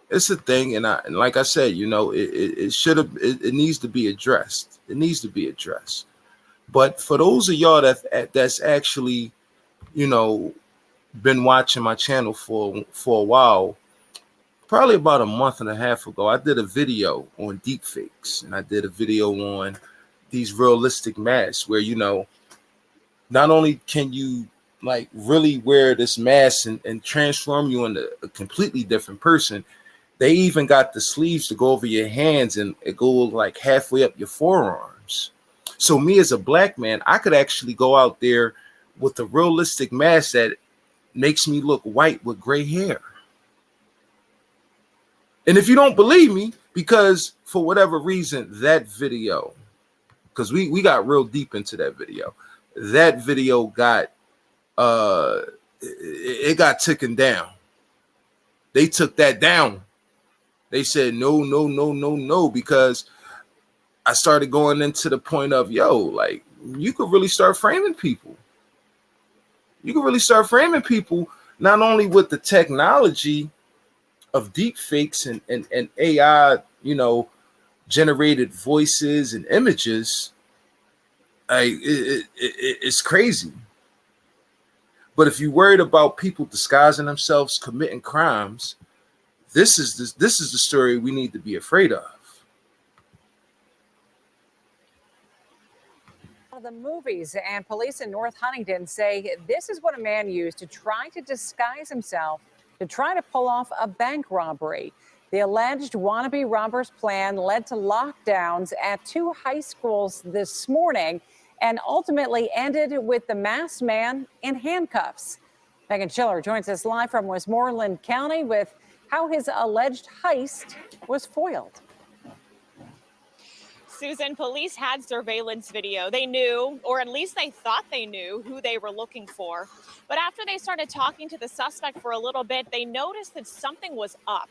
It's a thing, and like I said, it needs to be addressed. It needs to be addressed. But for those of y'all that's actually, been watching my channel for a while, probably about a month and a half ago, I did a video on deepfakes, and I did a video on these realistic masks where, not only can you like really wear this mask and transform you into a completely different person, they even got the sleeves to go over your hands and it go like halfway up your forearms. So me as a black man, I could actually go out there with a realistic mask that makes me look white with gray hair. And if you don't believe me, because for whatever reason, that video, because we got real deep into that video got it got taken down. They took that down. They said no, because I started going into the point of, like, you could really start framing people. You can really start framing people, not only with the technology of deep fakes and AI, generated voices and images. It's crazy. But if you're worried about people disguising themselves, committing crimes, this is the story we need to be afraid of. The movies, and police in North Huntington say this is what a man used to try to disguise himself to try to pull off a bank robbery. The alleged wannabe robber's plan led to lockdowns at 2 high schools this morning and ultimately ended with the masked man in handcuffs. Megan Schiller joins us live from Westmoreland County with how his alleged heist was foiled. Susan, police had surveillance video. They knew, or at least they thought they knew, who they were looking for. But after they started talking to the suspect for a little bit, they noticed that something was up.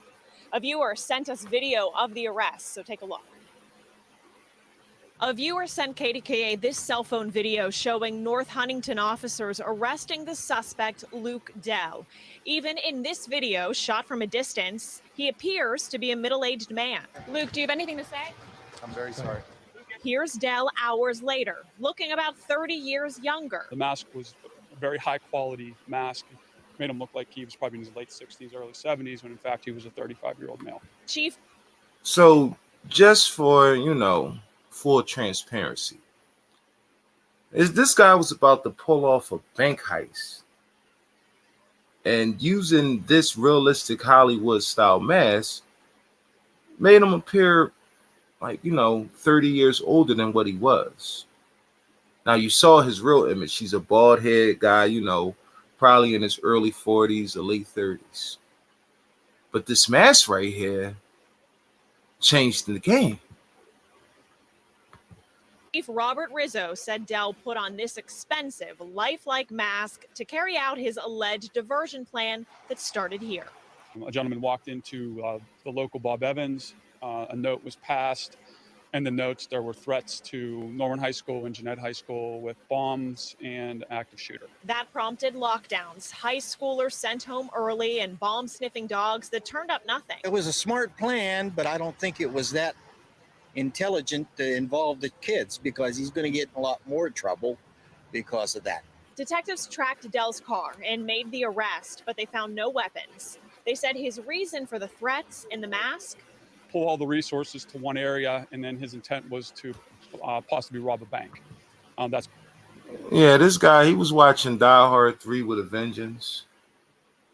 A viewer sent us video of the arrest, so take a look. A viewer sent KDKA this cell phone video showing North Huntington officers arresting the suspect, Luke Dell. Even in this video, shot from a distance, he appears to be a middle-aged man. Luke, do you have anything to say? I'm very sorry. Here's Dell hours later, looking about 30 years younger. The mask was a very high quality mask. It made him look like he was probably in his late 60s, early 70s, when in fact he was a 35-year-old male. Chief. So just for, full transparency, is this guy was about to pull off a bank heist, and using this realistic Hollywood style mask made him appear like, 30 years older than what he was. Now, you saw his real image. He's a bald head guy, probably in his early 40s or late 30s. But this mask right here changed the game. Chief Robert Rizzo said Dell put on this expensive, lifelike mask to carry out his alleged diversion plan that started here. A gentleman walked into the local Bob Evans. A note was passed. And the notes, there were threats to Norman High School and Jeanette High School with bombs and active shooter. That prompted lockdowns, high schoolers sent home early, and bomb-sniffing dogs that turned up nothing. It was a smart plan, but I don't think it was that intelligent to involve the kids, because he's going to get in a lot more trouble because of that. Detectives tracked Dell's car and made the arrest, but they found no weapons. They said his reason for the threats in the mask: pull all the resources to one area, and then his intent was to possibly rob a bank. This guy, he was watching Die Hard 3 with a vengeance.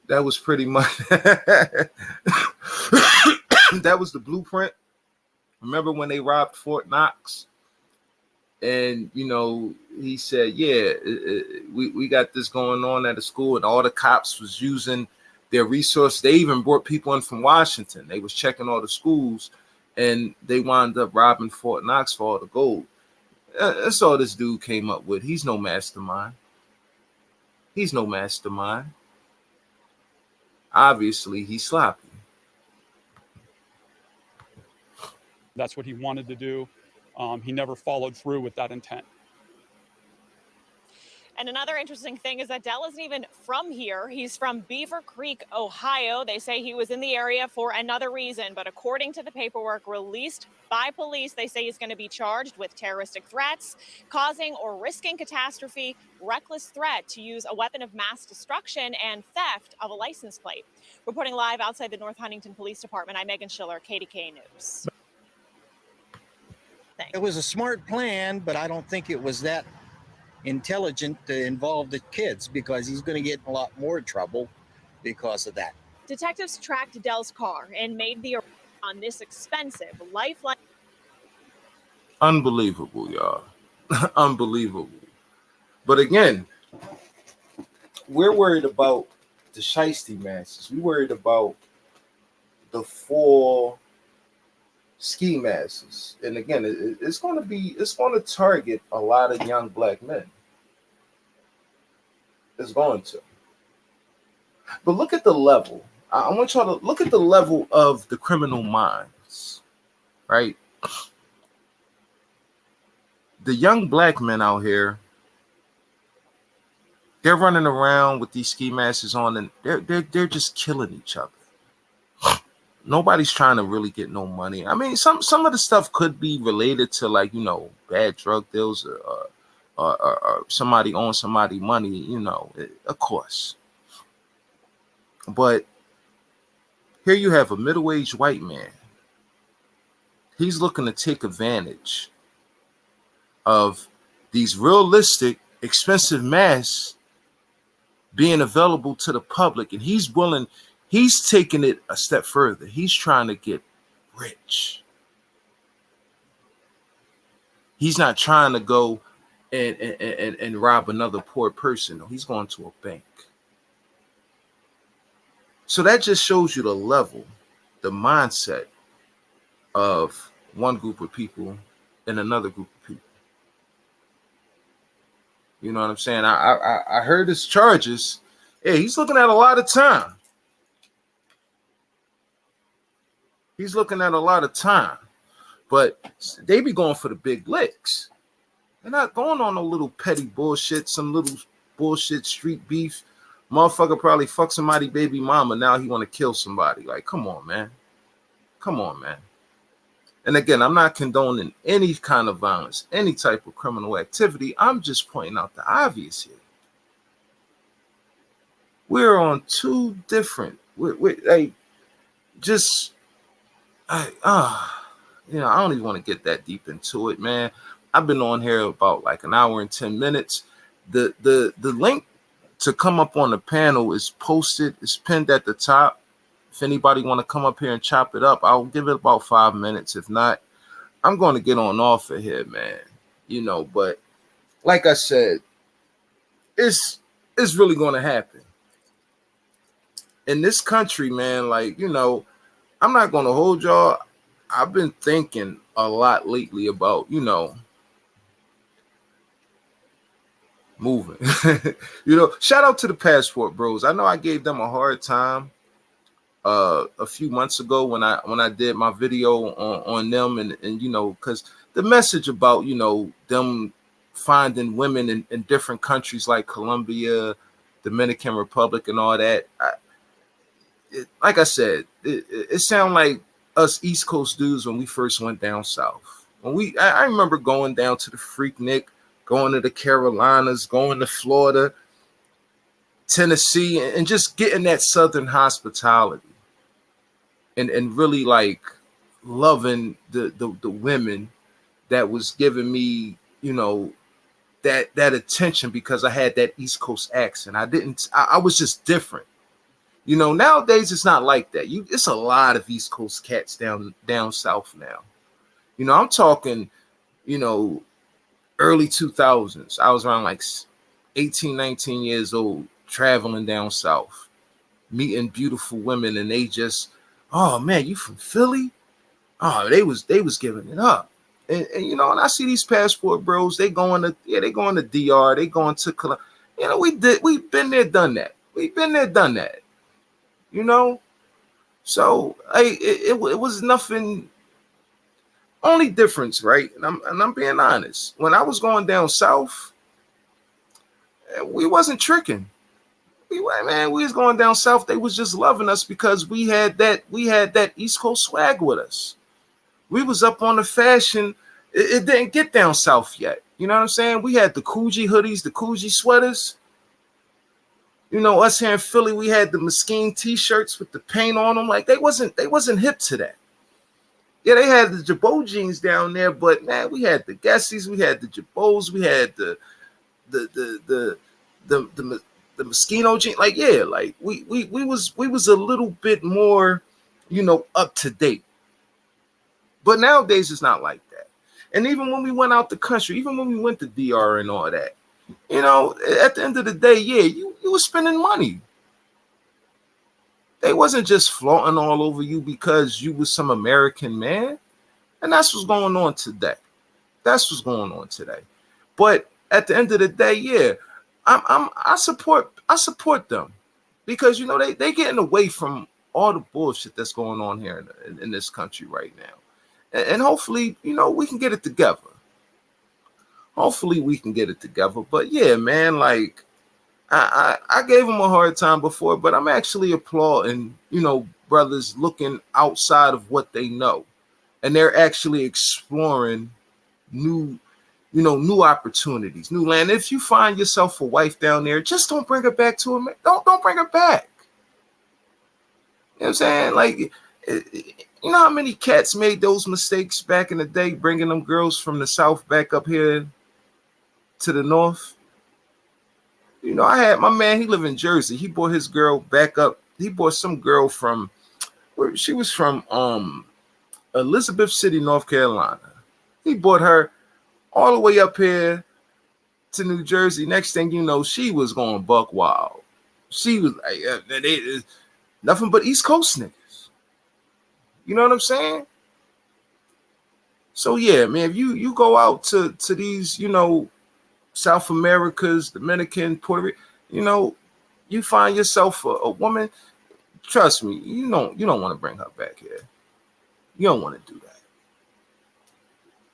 That was pretty much that was the blueprint. Remember when they robbed Fort Knox? And, he said, we got this going on at a school, and all the cops was using their resources. They even brought people in from Washington. They was checking all the schools, and they wound up robbing Fort Knox for all the gold. That's all this dude came up with. He's no mastermind. He's no mastermind. Obviously, he's sloppy. That's what he wanted to do. He never followed through with that intent. And another interesting thing is that Dell isn't even from here. He's from Beaver Creek, Ohio. They say he was in the area for another reason, but according to the paperwork released by police, they say he's going to be charged with terroristic threats, causing or risking catastrophe, reckless threat to use a weapon of mass destruction, and theft of a license plate. Reporting live outside the North Huntington Police Department, I'm Megan Schiller, KDK News. It was a smart plan, but I don't think it was that intelligent to involve the kids, because he's going to get in a lot more trouble because of that. Detectives tracked Dell's car and made the arrest on this expensive, lifelike. Unbelievable, y'all. Unbelievable. But again, we're worried about the shiesty masses. We're worried about the 4 ski masses. And again, it's going to target a lot of young black men. It's going to. But look at the level. I want y'all to look at the level of the criminal minds, right? The young black men out here, they're running around with these ski masks on, and they're just killing each other. Nobody's trying to really get no money. I mean, some of the stuff could be related to, like, bad drug deals or somebody owing somebody money, of course. But here you have a middle-aged white man. He's looking to take advantage of these realistic, expensive masks being available to the public, and he's taking it a step further. He's trying to get rich. He's not trying to go and rob another poor person. No, he's going to a bank. So that just shows you the level, the mindset of one group of people and another group of people. You know what I'm saying? I heard his charges. Yeah, he's looking at a lot of time. He's looking at a lot of time. But they be going for the big licks. They're not going on no little petty bullshit, some little bullshit street beef. Motherfucker probably fuck somebody baby mama. Now he want to kill somebody. Like, come on, man. Come on, man. And again, I'm not condoning any kind of violence, any type of criminal activity. I'm just pointing out the obvious here. We're on two different, I don't even want to get that deep into it, man. I've been on here about like an hour and 10 minutes. The link to come up on the panel is posted, it's pinned at the top. If anybody want to come up here and chop it up, I'll give it about 5 minutes. If not, I'm going to get on off of here, man. But like I said, it's really going to happen in this country, man. Like, I'm not going to hold y'all. I've been thinking a lot lately about, moving. Shout out to the Passport Bros. I know I gave them a hard time a few months ago when I did my video on them, and because the message about them finding women in different countries like Colombia, Dominican Republic, and all that. Like I said, it sounded like us East Coast dudes when we first went down south. I remember going down to the Freaknik, going to the Carolinas, going to Florida, Tennessee, and just getting that Southern hospitality, and really like loving the women that was giving me, that attention because I had that East Coast accent. I was just different. Nowadays it's not like that. It's a lot of East Coast cats down south now. I'm talking, early 2000s. I was around like 18, 19 years old, traveling down south, meeting beautiful women, and they just, oh man, you from Philly? Oh, they was giving it up. And and I see these Passport Bros, they going to DR, they going to Colombia. We've been there, done that. We've been there, done that. So it was nothing. Only difference, right? And I'm being honest. When I was going down south, we wasn't tricking. We was going down south. They was just loving us because we had that East Coast swag with us. We was up on the fashion. It didn't get down south yet. You know what I'm saying? We had the Coogee hoodies, the Coogee sweaters. Us here in Philly, we had the Mesquite t-shirts with the paint on them. Like they wasn't hip to that. Yeah, they had the Jabot jeans down there, but man, we had the Guessies, we had the Jabots, we had the Moschino jeans. Like, yeah, like we was a little bit more, up to date. But nowadays it's not like that. And even when we went out the country, even when we went to DR and all that, at the end of the day, yeah, you were spending money. They wasn't just flaunting all over you because you was some American man. And that's what's going on today. That's what's going on today. But at the end of the day, yeah, I support them because they getting away from all the bullshit that's going on here in this country right now. And hopefully, we can get it together. Hopefully we can get it together. But yeah, man, like I gave them a hard time before, but I'm actually applauding, brothers looking outside of what they know. And they're actually exploring new opportunities, new land. If you find yourself a wife down there, just don't bring her back to America. Don't bring her back. You know what I'm saying? Like, how many cats made those mistakes back in the day, bringing them girls from the South back up here to the North? I had my man, he lived in Jersey. He brought his girl back up. He brought some girl from where she was from, Elizabeth City, North Carolina. He brought her all the way up here to New Jersey. Next thing you know, she was going buck wild. She was like, nothing but East Coast niggas. You know what I'm saying? So yeah, man, if you go out to these, South America's, Dominican, Puerto Rico, you find yourself a woman, trust me, you don't want to bring her back here. You don't want to do that.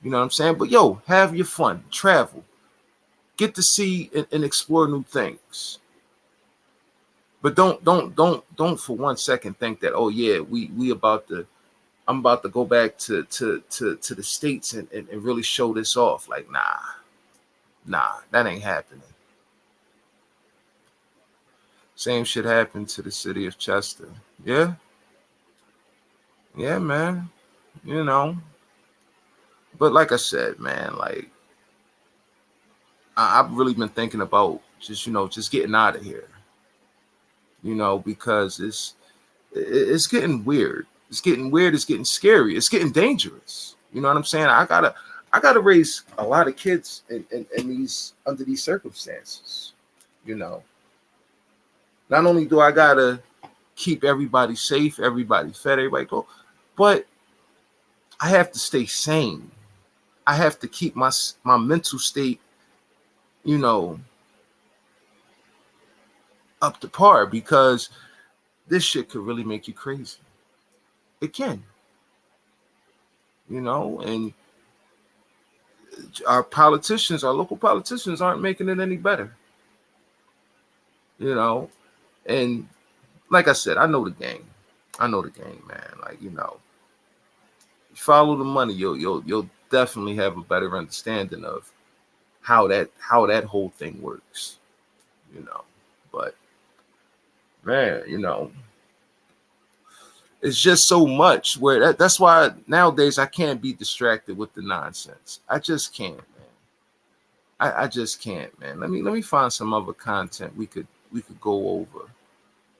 You know what I'm saying? But yo, have your fun, travel, get to see and explore new things. But don't for 1 second think that, oh yeah, I'm about to go back to the States and really show this off. Like, nah, that ain't happening. Same shit happened to the city of Chester. Yeah, man. But like I said, man, like I've really been thinking about just getting out of here, because it's getting weird. It's getting weird. It's getting scary. It's getting dangerous. You know what I'm saying? I gotta raise a lot of kids in these under these circumstances. Not only do I gotta keep everybody safe, everybody fed, everybody go, but I have to stay sane. I have to keep my mental state, up to par, because this shit could really make you crazy. It can, and our local politicians aren't making it any better, and like I said, I know the game, man. Like, you follow the money, you'll definitely have a better understanding of how that whole thing works, but man, it's just so much where that's why nowadays I can't be distracted with the nonsense. I just can't, man. I just can't, man. Let me find some other content we could go over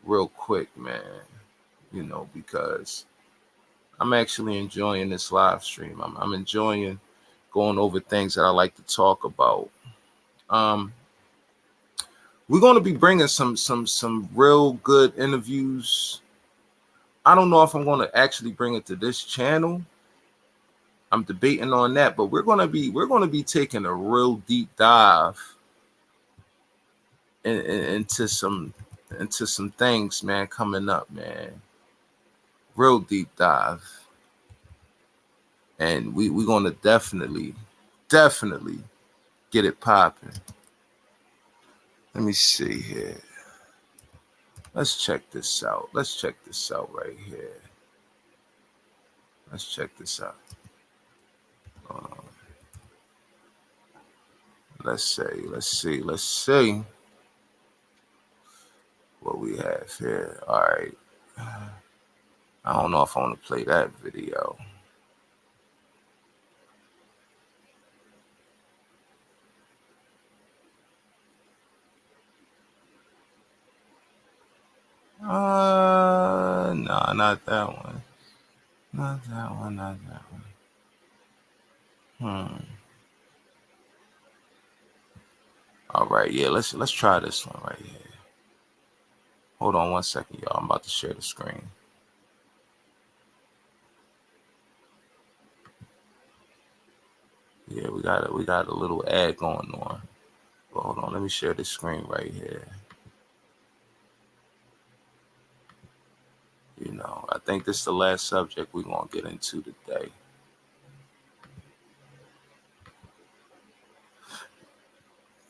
real quick, man. Because I'm actually enjoying this live stream. I'm enjoying going over things that I like to talk about. We're going to be bringing some real good interviews. I don't know if I'm going to actually bring it to this channel. I'm debating on that, but we're going to be taking a real deep dive into some things, man, coming up, man. Real deep dive. And we're going to definitely get it popping. Let me see here. Let's check this out. Let's check this out right here. Let's check this out. Let's see what we have here. All right. I don't know if I want to play that video. No, not that one. Not that one. All right, yeah, let's try this one right here. Hold on 1 second, y'all. I'm about to share the screen. Yeah, we got a little ad going on. But hold on, let me share the screen right here. I think this is the last subject we're going to get into today.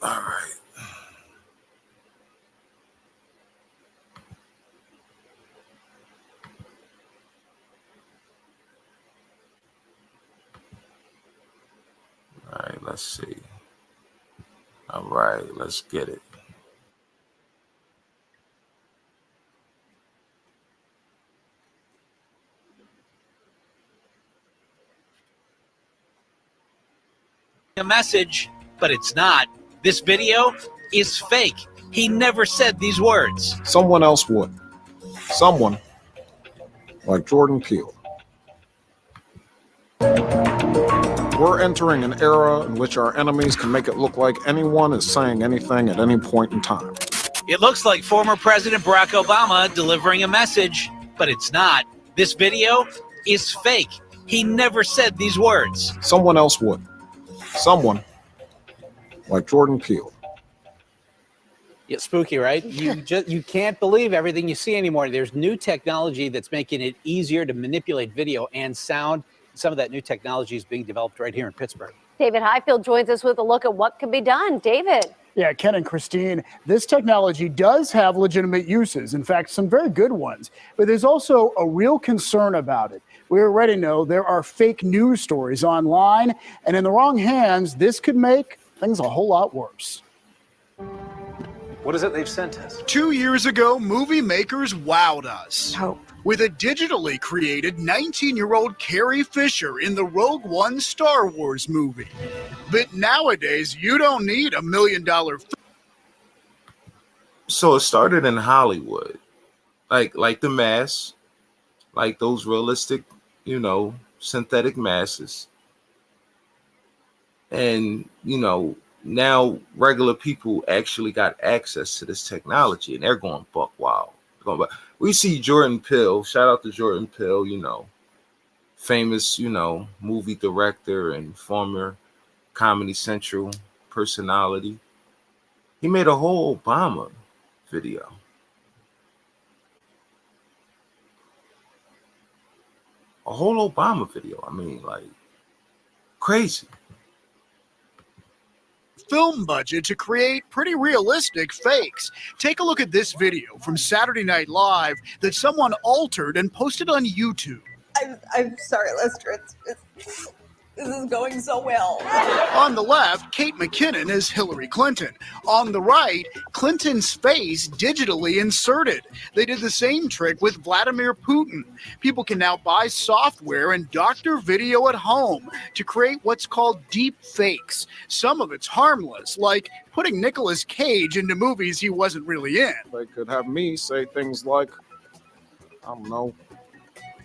All right. All right, let's see. All right, let's get it. A message, but it's not. This video is fake. He never said these words. Someone else would. Someone like Jordan Peele. We're entering an era in which our enemies can make it look like anyone is saying anything at any point in time. It looks like former President Barack Obama delivering a message, but it's not. This video is fake. He never said these words. Someone else would. Someone like Jordan Peele. It's spooky, right? You can't believe everything you see anymore. There's new technology that's making it easier to manipulate video and sound. Some of that new technology is being developed right here in Pittsburgh. David Highfield joins us with a look at what can be done. David. Yeah, Ken and Christine, this technology does have legitimate uses. In fact, some very good ones. But there's also a real concern about it. We already know there are fake news stories online, and in the wrong hands, this could make things a whole lot worse. What is it they've sent us? 2 years ago, movie makers wowed us. Hope. with a digitally created 19-year-old Carrie Fisher in the Rogue One Star Wars movie. But nowadays, you don't need $1 million. So it started in Hollywood, like the mask, like those realistic, synthetic masses. And, now regular people actually got access to this technology and they're going buck wild. We see Jordan Peele, shout out to Jordan Peele, famous, movie director and former Comedy Central personality. He made a whole Obama video. A whole Obama video. I mean, like, crazy. Film budget to create pretty realistic fakes. Take a look at this video from Saturday Night Live that someone altered and posted on YouTube. I'm sorry, Lester. This is going so well. On the left, Kate McKinnon as Hillary Clinton. On the right, Clinton's face digitally inserted. They did the same trick with Vladimir Putin. People can now buy software and doctor video at home to create what's called deep fakes. Some of it's harmless, like putting Nicolas Cage into movies he wasn't really in. They could have me say things like, I don't know,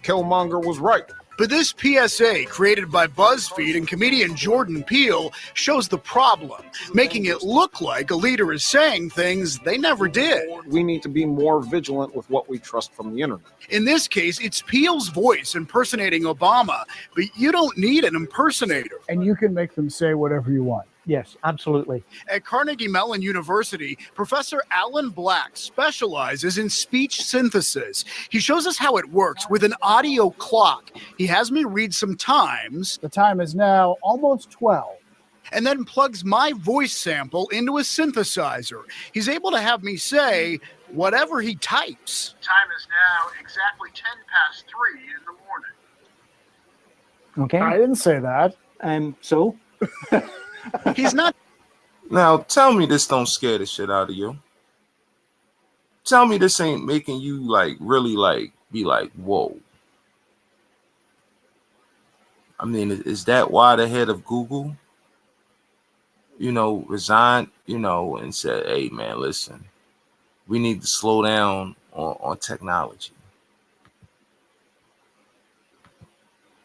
Killmonger was right. But this PSA, created by BuzzFeed and comedian Jordan Peele, shows the problem, making it look like a leader is saying things they never did. We need to be more vigilant with what we trust from the internet. In this case, it's Peele's voice impersonating Obama, but you don't need an impersonator. And you can make them say whatever you want. Yes, absolutely. At Carnegie Mellon University, Professor Alan Black specializes in speech synthesis. He shows us how it works with an audio clock. He has me read some times. The time is now almost 12. And then plugs my voice sample into a synthesizer. He's able to have me say whatever he types. Time is now exactly 10 past 3 in the morning. Okay. I didn't say that. So? He's not. Now, tell me this don't scare the shit out of you. Tell me this ain't making you really be like, whoa. I mean, is that why the head of Google, resigned, and said, hey, man, listen, we need to slow down on technology.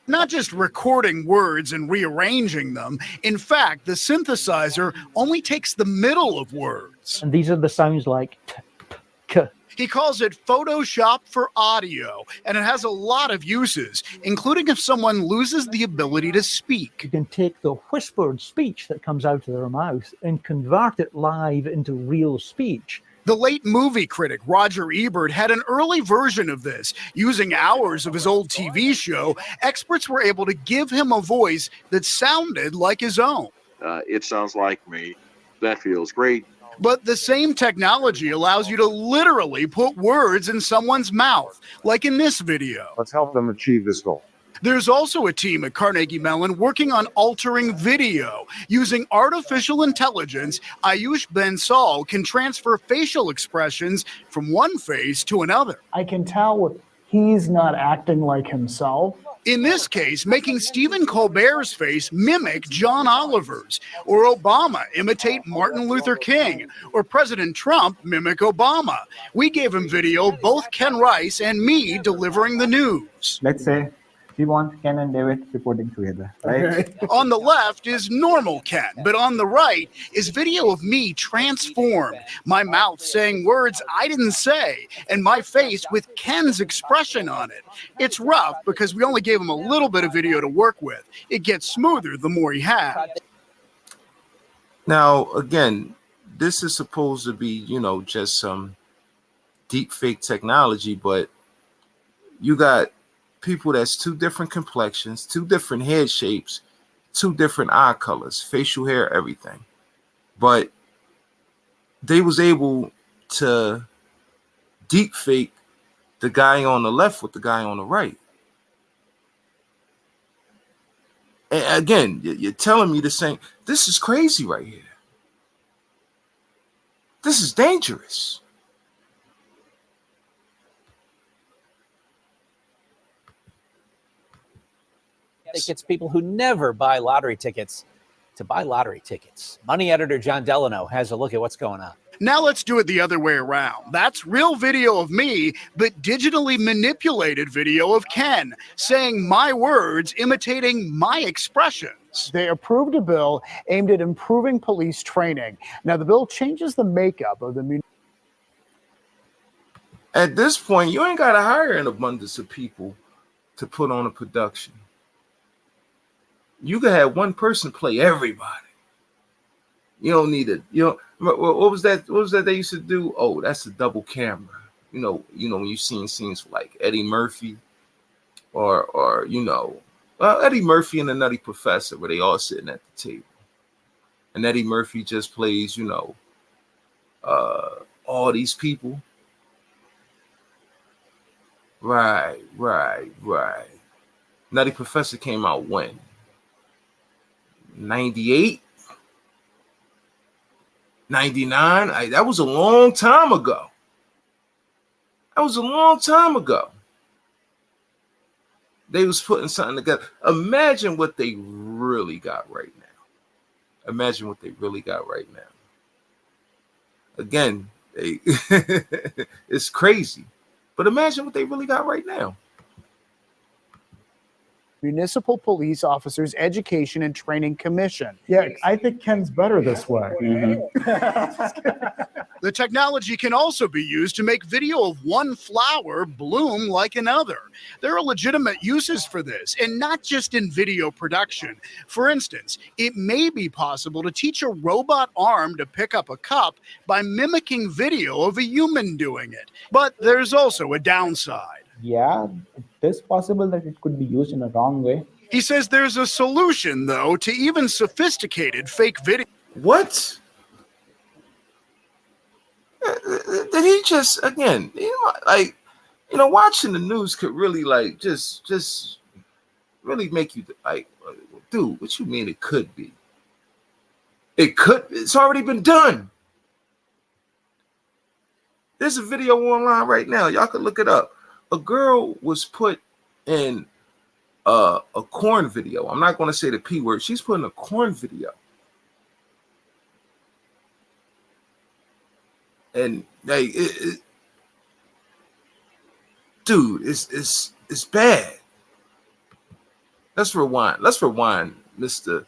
Not just recording words and rearranging them. In fact, the synthesizer only takes the middle of words. And these are the sounds like t, p, k. He calls it Photoshop for audio, and it has a lot of uses, including if someone loses the ability to speak. You can take the whispered speech that comes out of their mouth and convert it live into real speech. The late movie critic Roger Ebert had an early version of this. Using hours of his old TV show, experts were able to give him a voice that sounded like his own. It sounds like me. That feels great. But the same technology allows you to literally put words in someone's mouth, like in this video. Let's help them achieve this goal. There's also a team at Carnegie Mellon working on altering video. Using artificial intelligence, Ayush Bansal can transfer facial expressions from one face to another. I can tell he's not acting like himself. In this case, making Stephen Colbert's face mimic John Oliver's, or Obama imitate Martin Luther King, or President Trump mimic Obama. We gave him video, both Ken Rice and me delivering the news. Let's say we want Ken and David reporting together, right? Okay. On the left is normal Ken, but on the right is video of me transformed, my mouth saying words I didn't say, and my face with Ken's expression on it. It's rough because we only gave him a little bit of video to work with. It gets smoother the more you have. Now, again, this is supposed to be, just some deep fake technology, but you got people that's two different complexions, two different head shapes, two different eye colors, facial hair, everything. But they was able to deep fake the guy on the left with the guy on the right. And again, you're telling me the same. This is crazy right here. This is dangerous. It gets people who never buy lottery tickets to buy lottery tickets. Money editor John Delano has a look at what's going on. Now let's do it the other way around. That's real video of me, but digitally manipulated video of Ken saying my words, imitating my expressions. They approved a bill aimed at improving police training. Now the bill changes the makeup of the At this point, you ain't got to hire an abundance of people to put on a production. You could have one person play everybody. You don't need it. What was that? What was that they used to do? Oh, that's a double camera. You know when you've seen scenes like Eddie Murphy, or Eddie Murphy and the Nutty Professor, where they all sitting at the table, and Eddie Murphy just plays, all these people. Right. Nutty Professor came out when? 98? 99? That was a long time ago. They was putting something together. Imagine what they really got right now. Again, it's crazy. But imagine what they really got right now. Municipal Police Officers Education and Training Commission. Yeah, I think Ken's better this way. The technology can also be used to make video of one flower bloom like another. There are legitimate uses for this, and not just in video production. For instance, it may be possible to teach a robot arm to pick up a cup by mimicking video of a human doing it. But there's also a downside. Yeah, it is possible that it could be used in a wrong way. He says there's a solution, though, to even sophisticated fake video. What? Did he just, again, watching the news could really, just really make you, dude, what you mean it could be? It's already been done. There's a video online right now. Y'all can look it up. A girl was put in a corn video. I'm not going to say the P word. She's put in a corn video. And dude, it's bad. Let's rewind, Mr.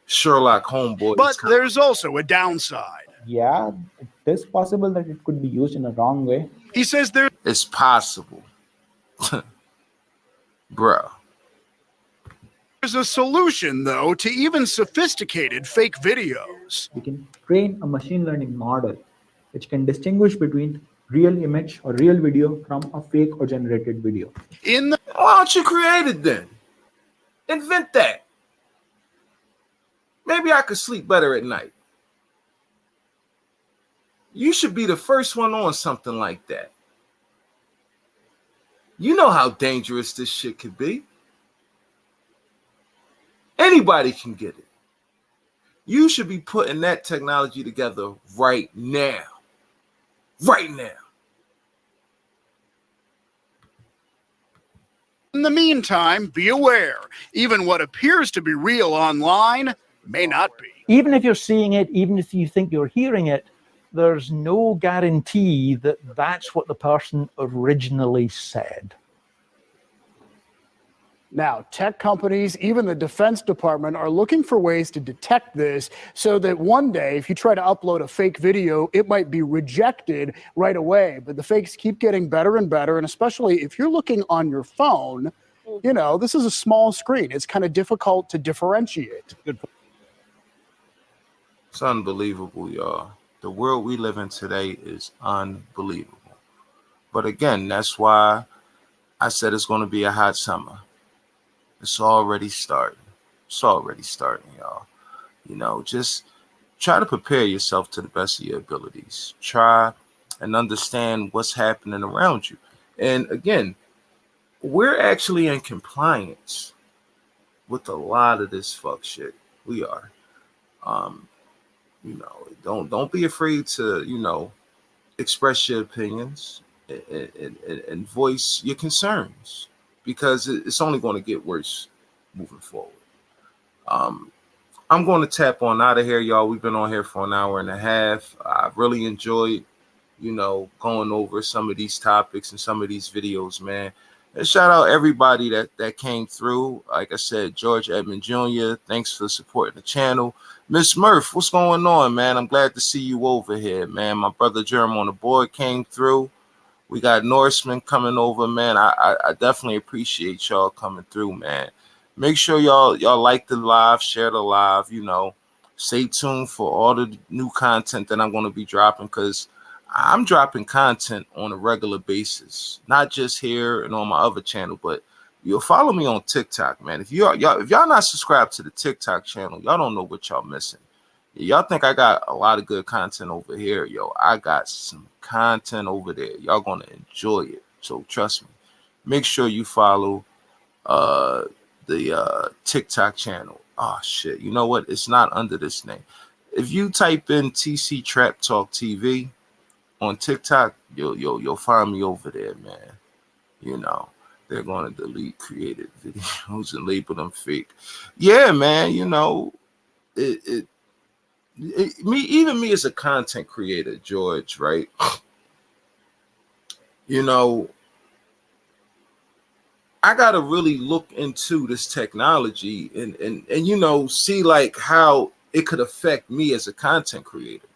Sherlock Homeboy. But there's also a downside. Yeah, it is possible that it could be used in a wrong way. He says it's possible. Bruh. There's a solution, though, to even sophisticated fake videos. We can train a machine learning model which can distinguish between real image or real video from a fake or generated video. Why don't you create it then? Invent that. Maybe I could sleep better at night. You should be the first one on something like that. You know how dangerous this shit could be. Anybody can get it. You should be putting that technology together right now. Right now. In the meantime, be aware, even what appears to be real online may not be. Even if you're seeing it, even if you think you're hearing it, there's no guarantee that that's what the person originally said. Now, tech companies, even the Defense Department, are looking for ways to detect this so that one day, if you try to upload a fake video, it might be rejected right away. But the fakes keep getting better and better, and especially if you're looking on your phone, this is a small screen. It's kind of difficult to differentiate. It's unbelievable, y'all. The world we live in today is unbelievable. But again, that's why I said it's going to be a hot summer. It's already starting. Y'all. Just try to prepare yourself to the best of your abilities. Try and understand what's happening around you. And again, we're actually in compliance with a lot of this fuck shit. We are. Don't be afraid to, express your opinions and voice your concerns, because it's only going to get worse moving forward. I'm going to tap on out of here, y'all. We've been on here for an hour and a half. I really enjoyed, going over some of these topics and some of these videos, man. And shout out everybody that came through. Like I said, George Edmond Jr., thanks for supporting the channel. Miss Murph, what's going on, man? I'm glad to see you over here, man. My brother Jerem on the board came through. We got Norseman coming over, man. I definitely appreciate y'all coming through, man. Make sure y'all like the live, share the live, Stay tuned for all the new content that I'm going to be dropping, because I'm dropping content on a regular basis, not just here and on my other channel, but you'll follow me on TikTok, man. If y'all not subscribed to the TikTok channel, y'all don't know what y'all missing. Y'all think I got a lot of good content over here, yo. I got some content over there. Y'all gonna enjoy it. So trust me. Make sure you follow the TikTok channel. Oh shit. You know what? It's not under this name. If you type in TC Trap Talk TV on TikTok, you'll find me over there, man. They're gonna delete created videos and label them fake. Yeah, man, me as a content creator, George, right? I gotta really look into this technology and see like how it could affect me as a content creator,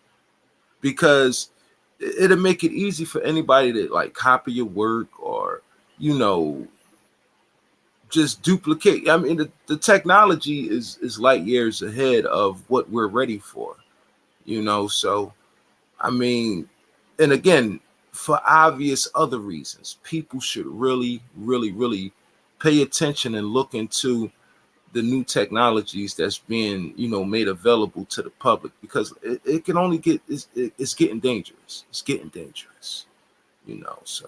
because it'll make it easy for anybody to like copy your work or just duplicate. I mean, the technology is light years ahead of what we're ready for, so I mean, and again, for obvious other reasons, people should really, really, really pay attention and look into the new technologies that's being, made available to the public, because it can only it's getting dangerous. It's getting dangerous, so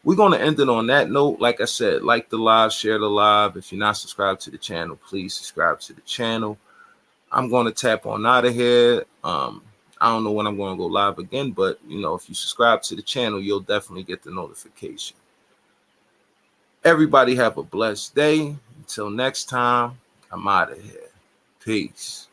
we're going to end it on that note. Like I said, like the live, share the live. If you're not subscribed to the channel, please subscribe to the channel. I'm going to tap on out of here. I don't know when I'm going to go live again, but if you subscribe to the channel, you'll definitely get the notification. Everybody have a blessed day. Until next time, I'm out of here. Peace.